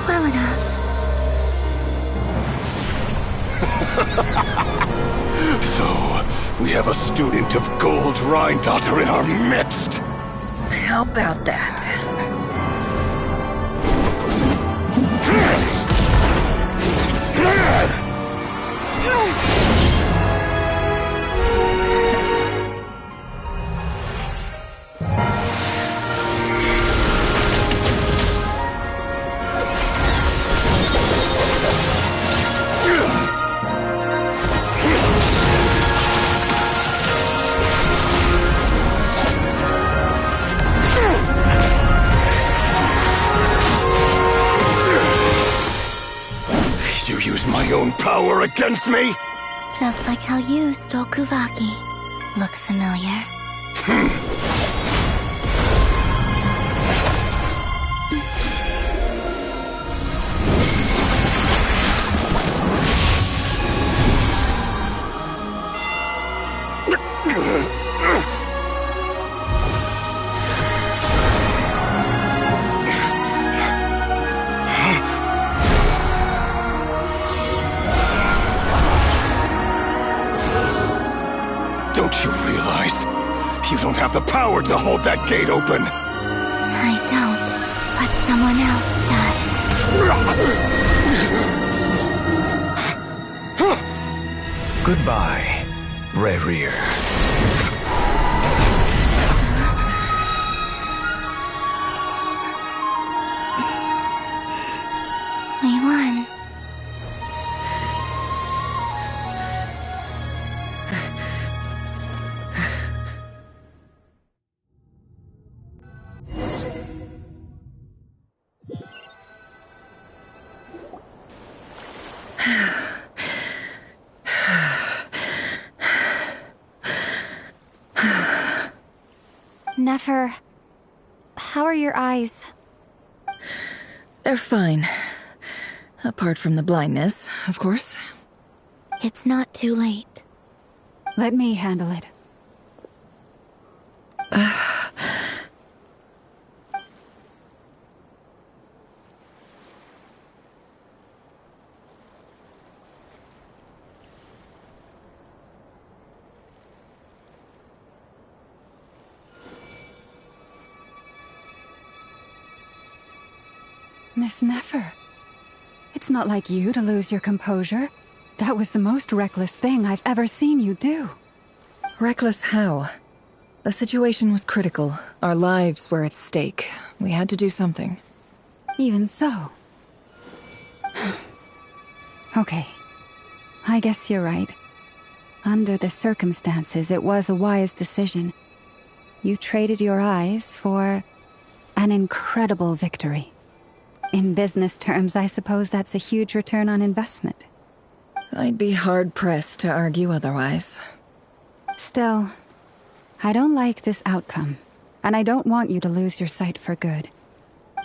Well enough. So, we have a student of Gold Rhine-Daughter in our midst. How about that? My own power against me? Just like how you stole Kuvaki. Look familiar? don't have the power to hold that gate open. I don't, but someone else does. Goodbye, Rerir. We won. Nefer, how are your eyes? They're fine. Apart from the blindness, of course. It's not too late. Let me handle it. Miss Nefer, it's not like you to lose your composure. That was the most reckless thing I've ever seen you do. Reckless how? The situation was critical. Our lives were at stake. We had to do something. Even so. Okay. I guess you're right. Under the circumstances, it was a wise decision. You traded your eyes for an incredible victory. In business terms, I suppose that's a huge return on investment. I'd be hard-pressed to argue otherwise. Still, I don't like this outcome, and I don't want you to lose your sight for good.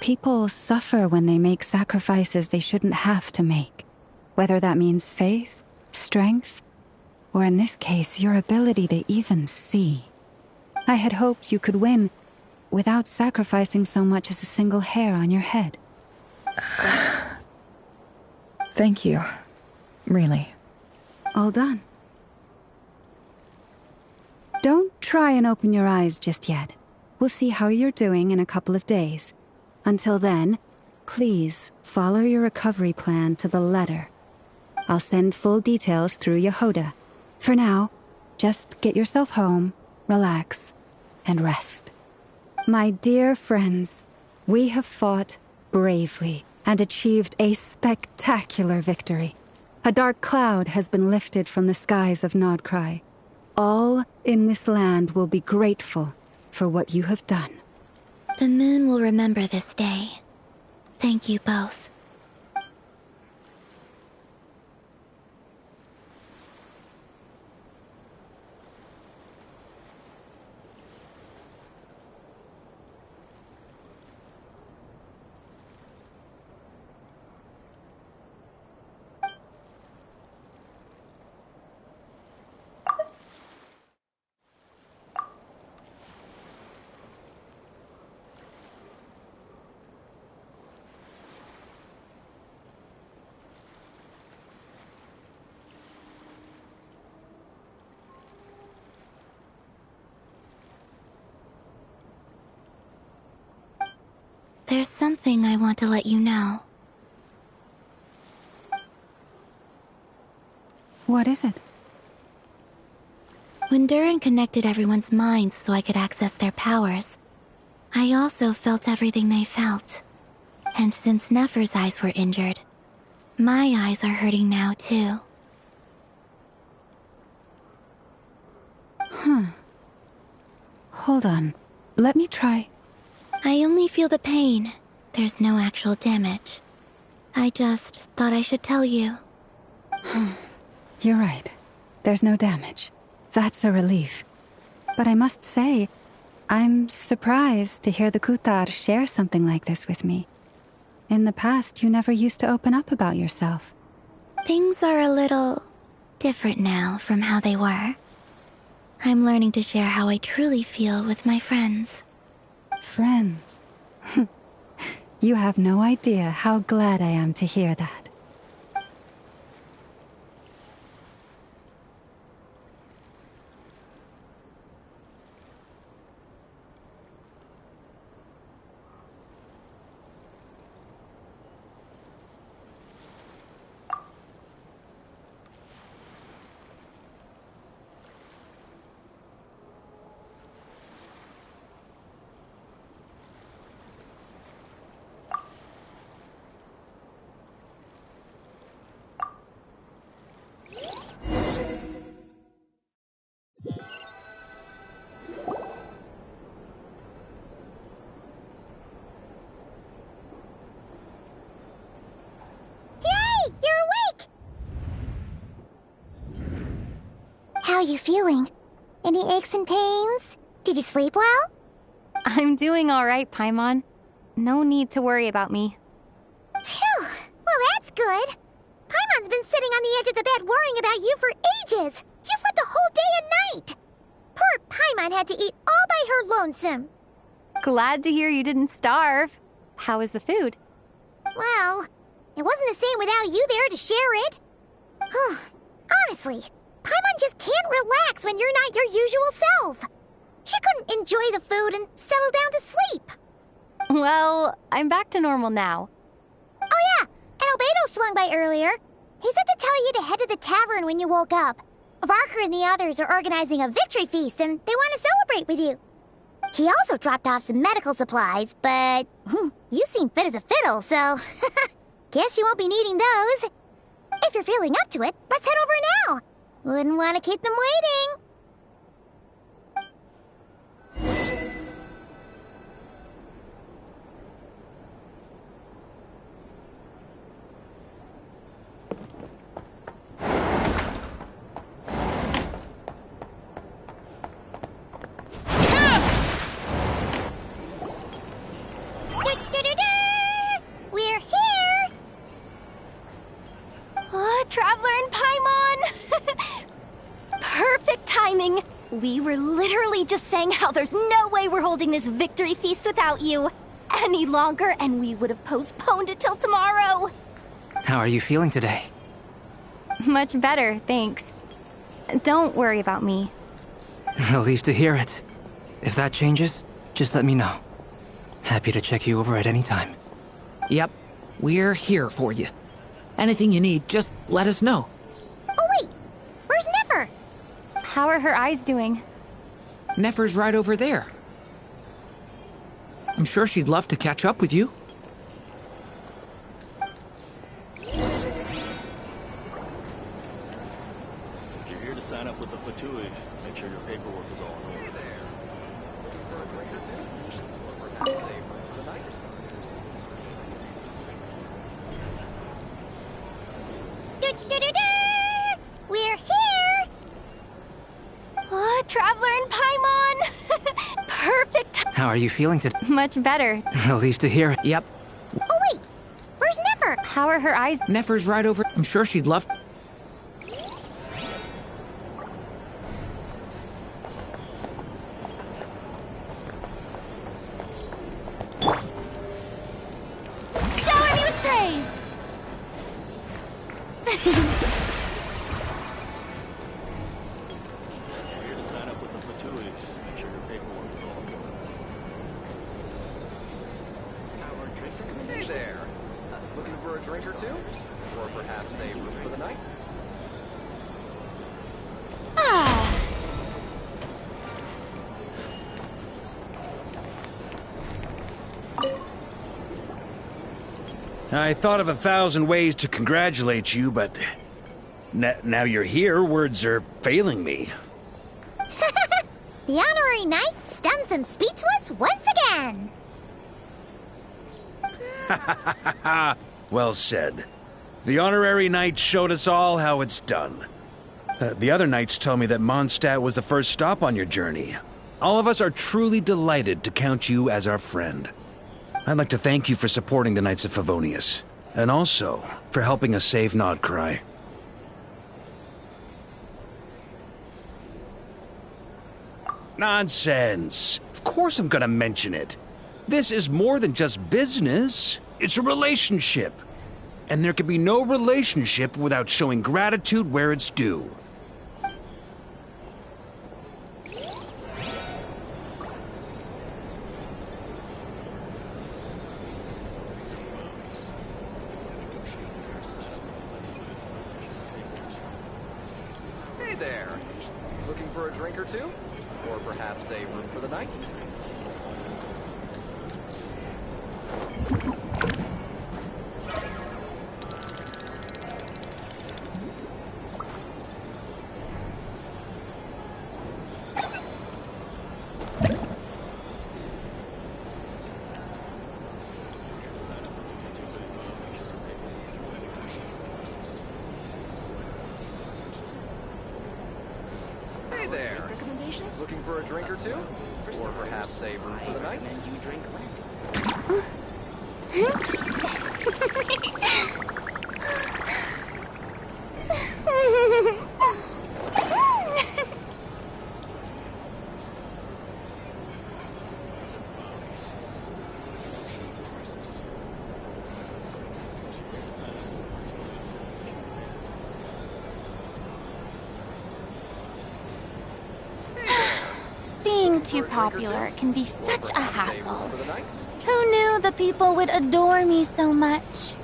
People suffer when they make sacrifices they shouldn't have to make, whether that means faith, strength, or in this case, your ability to even see. I had hoped you could win without sacrificing so much as a single hair on your head. Thank you. Really. All done. Don't try and open your eyes just yet. We'll see how you're doing in a couple of days. Until then, please follow your recovery plan to the letter. I'll send full details through Yehoda. For now, just get yourself home, relax, and rest. My dear friends, we have fought bravely and achieved a spectacular victory. A dark cloud has been lifted from the skies of Nodcry. All in this land will be grateful for what you have done. The moon will remember this day. Thank you both. There's something I want to let you know. What is it? When Durin connected everyone's minds so I could access their powers, I also felt everything they felt. And since Nefer's eyes were injured, my eyes are hurting now too. Hold on. Let me try. I only feel the pain. There's no actual damage. I just thought I should tell you. You're right. There's no damage. That's a relief. But I must say, I'm surprised to hear the Kutar share something like this with me. In the past, you never used to open up about yourself. Things are a little different now from how they were. I'm learning to share how I truly feel with my friends. Friends? You have no idea how glad I am to hear that. Hey, you're awake! How are you feeling? Any aches and pains? Did you sleep well? I'm doing all right, Paimon. No need to worry about me. Phew, well that's good. Paimon's been sitting on the edge of the bed worrying about you for ages. You slept a whole day and night. Poor Paimon had to eat all by her lonesome. Glad to hear you didn't starve. How was the food? Well, it wasn't the same without you there to share it. Honestly, Paimon just can't relax when you're not your usual self. She couldn't enjoy the food and settle down to sleep. Well, I'm back to normal now. Oh yeah, and Albedo swung by earlier. He said to tell you to head to the tavern when you woke up. Varker and the others are organizing a victory feast and they want to celebrate with you. He also dropped off some medical supplies, but you seem fit as a fiddle, so guess you won't be needing those. If you're feeling up to it, let's head over now. Wouldn't want to keep them waiting. We're here! Traveler and Paimon! Perfect timing! We were literally just saying how there's no way we're holding this victory feast without you any longer, and we would have postponed it till tomorrow. How are you feeling today? Much better, thanks. Don't worry about me. Relieved to hear it. If that changes, just let me know. Happy to check you over at any time. Yep, we're here for you. Anything you need, just let us know. Oh wait, where's Nefer? How are her eyes doing? Nefer's right over there. I'm sure she'd love to catch up with you. If you're here to sign up with the Fatui, make sure your paperwork is all in order. Looking for a drink or two? Or perhaps save room for the night? We're here! Traveler and Paimon! Perfect! How are you feeling today? Much better. Relieved to hear it. Yep. Oh wait, where's Nefer? How are her eyes? Nefer's right over. I'm sure she'd love. Shower me with praise! Here to sign up with the Fatui, make sure your paperwork is all in order. Our drink recommendations? Hey there. Looking for a drink or two? Or perhaps a room for the night? I thought of 1,000 ways to congratulate you, but now you're here, words are failing me. The honorary knight stuns them speechless once again. Well said. The honorary knight showed us all how it's done. The other knights tell me that Mondstadt was the first stop on your journey. All of us are truly delighted to count you as our friend. I'd like to thank you for supporting the Knights of Favonius, and also for helping us save Nodcry. Nonsense! Of course I'm gonna mention it. This is more than just business. It's a relationship. And there can be no relationship without showing gratitude where it's due. Hey there. Looking for a drink or two? Or perhaps a room for the night? there. Looking for a drink or two? Or perhaps a room for the night? You drink less. Being too popular can be such a hassle. Who knew the people would adore me so much?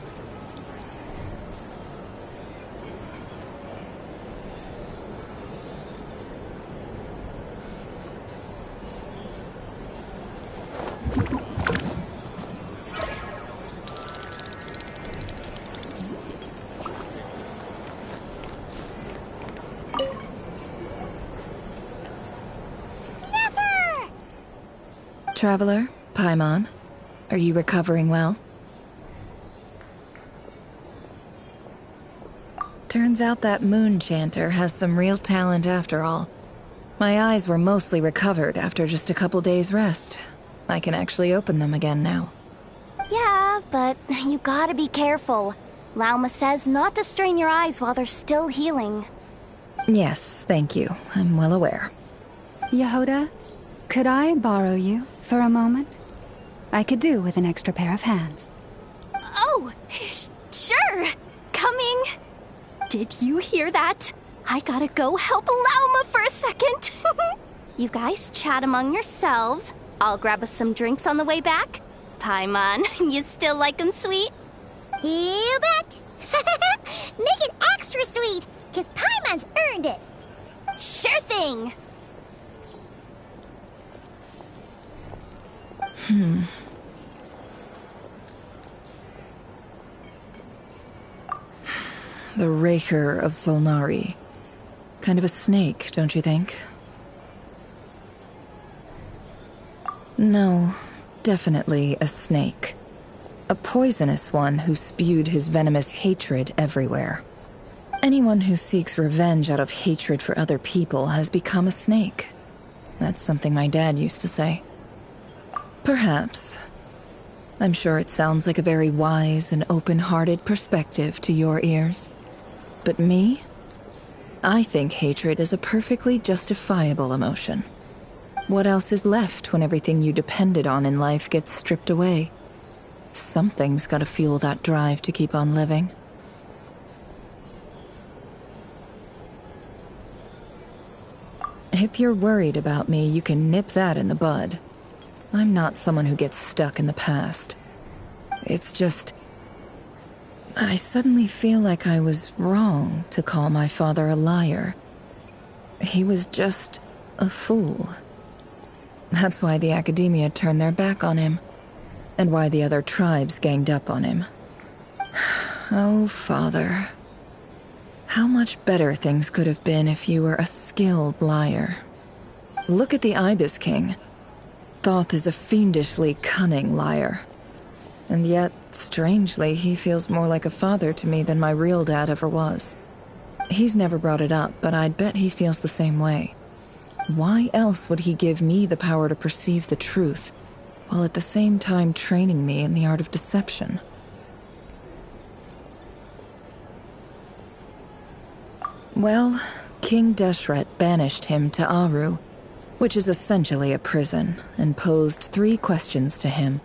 Traveler, Paimon, are you recovering well? Turns out that moon chanter has some real talent after all. My eyes were mostly recovered after just a couple days' rest. I can actually open them again now. Yeah, but you gotta be careful. Lauma says not to strain your eyes while they're still healing. Yes, thank you. I'm well aware. Yehoda, could I borrow you for a moment? I could do with an extra pair of hands. Oh, sure. Coming. Did you hear that? I gotta go help Lauma for a second. You guys chat among yourselves. I'll grab us some drinks on the way back. Paimon, you still like them sweet? You bet. Make it extra sweet, because Paimon's earned it. Sure thing. The Raker of Solnari. Kind of a snake, don't you think? No, definitely a snake. A poisonous one who spewed his venomous hatred everywhere. Anyone who seeks revenge out of hatred for other people has become a snake. That's something my dad used to say. Perhaps. I'm sure it sounds like a very wise and open-hearted perspective to your ears. But me? I think hatred is a perfectly justifiable emotion. What else is left when everything you depended on in life gets stripped away? Something's gotta fuel that drive to keep on living. If you're worried about me, you can nip that in the bud. I'm not someone who gets stuck in the past. It's just... I suddenly feel like I was wrong to call my father a liar. He was just a fool. That's why the academia turned their back on him, and why the other tribes ganged up on him. Oh, father. How much better things could have been if you were a skilled liar. Look at the Ibis King. Thoth is a fiendishly cunning liar. And yet, strangely, he feels more like a father to me than my real dad ever was. He's never brought it up, but I'd bet he feels the same way. Why else would he give me the power to perceive the truth, while at the same time training me in the art of deception? Well, King Deshret banished him to Aru, which is essentially a prison, and posed 3 questions to him.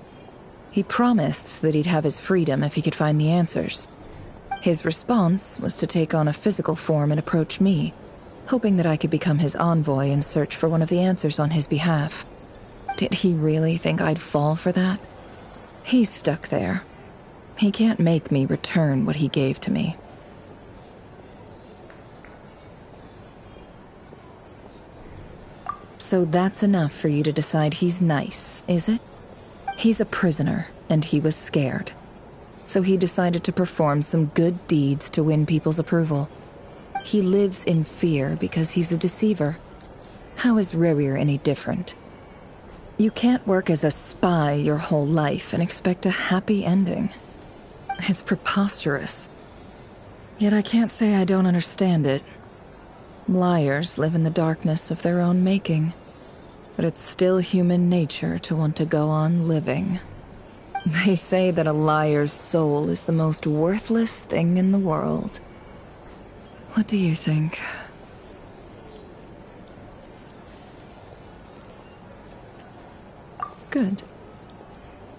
He promised that he'd have his freedom if he could find the answers. His response was to take on a physical form and approach me, hoping that I could become his envoy and search for one of the answers on his behalf. Did he really think I'd fall for that? He's stuck there. He can't make me return what he gave to me. So that's enough for you to decide he's nice, is it? He's a prisoner, and he was scared. So he decided to perform some good deeds to win people's approval. He lives in fear because he's a deceiver. How is Rerir any different? You can't work as a spy your whole life and expect a happy ending. It's preposterous. Yet I can't say I don't understand it. Liars live in the darkness of their own making, but it's still human nature to want to go on living. They say that a liar's soul is the most worthless thing in the world. What do you think? Good.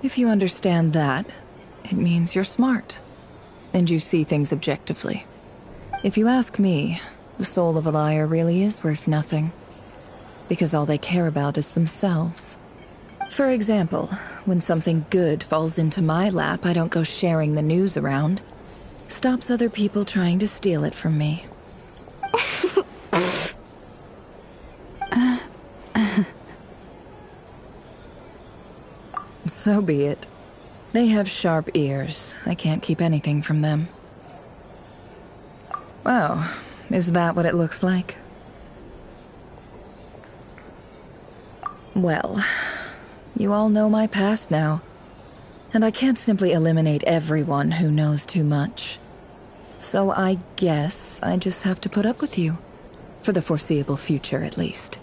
If you understand that, it means you're smart, and you see things objectively. If you ask me, the soul of a liar really is worth nothing, because all they care about is themselves. For example, when something good falls into my lap, I don't go sharing the news around. Stops other people trying to steal it from me. So be it. They have sharp ears. I can't keep anything from them. Wow, is that what it looks like? Well, you all know my past now, and I can't simply eliminate everyone who knows too much. So I guess I just have to put up with you, for the foreseeable future at least.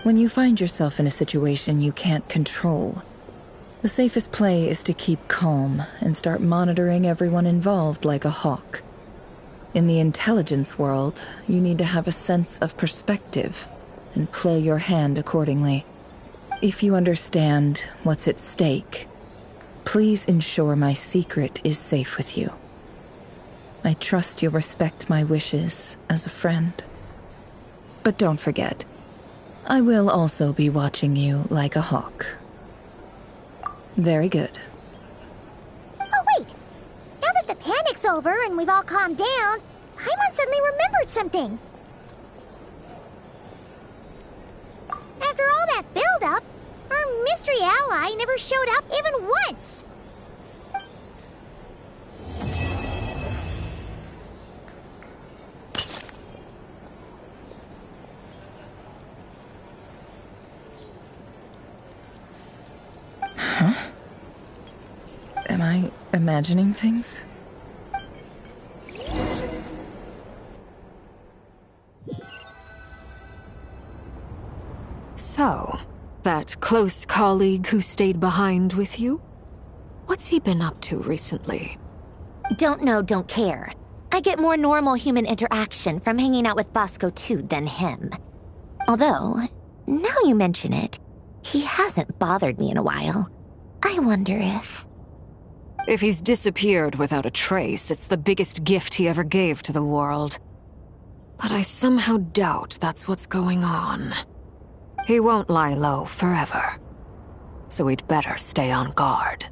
When you find yourself in a situation you can't control, the safest play is to keep calm and start monitoring everyone involved like a hawk. In the intelligence world, you need to have a sense of perspective and play your hand accordingly. If you understand what's at stake, please ensure my secret is safe with you. I trust you'll respect my wishes as a friend. But don't forget, I will also be watching you like a hawk. Very good. Oh wait! Now that the panic's over and we've all calmed down, Paimon suddenly remembered something. After all that build-up, our mystery ally never showed up even once! Huh? Am I imagining things? So, that close colleague who stayed behind with you? What's he been up to recently? Don't know, don't care. I get more normal human interaction from hanging out with Bosco too than him. Although, now you mention it, he hasn't bothered me in a while. I wonder if... If he's disappeared without a trace, it's the biggest gift he ever gave to the world. But I somehow doubt that's what's going on. He won't lie low forever. So we'd better stay on guard.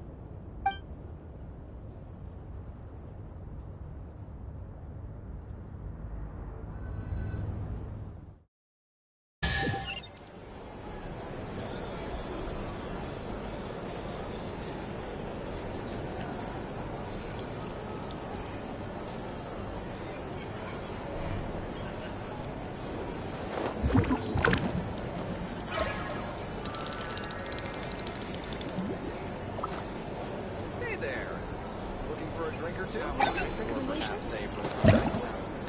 Hey there. Looking for a drink or two? Or perhaps a brew?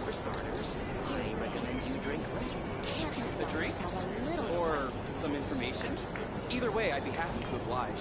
For starters, I recommend you drink less. A drink? Or some information? Either way, I'd be happy to oblige.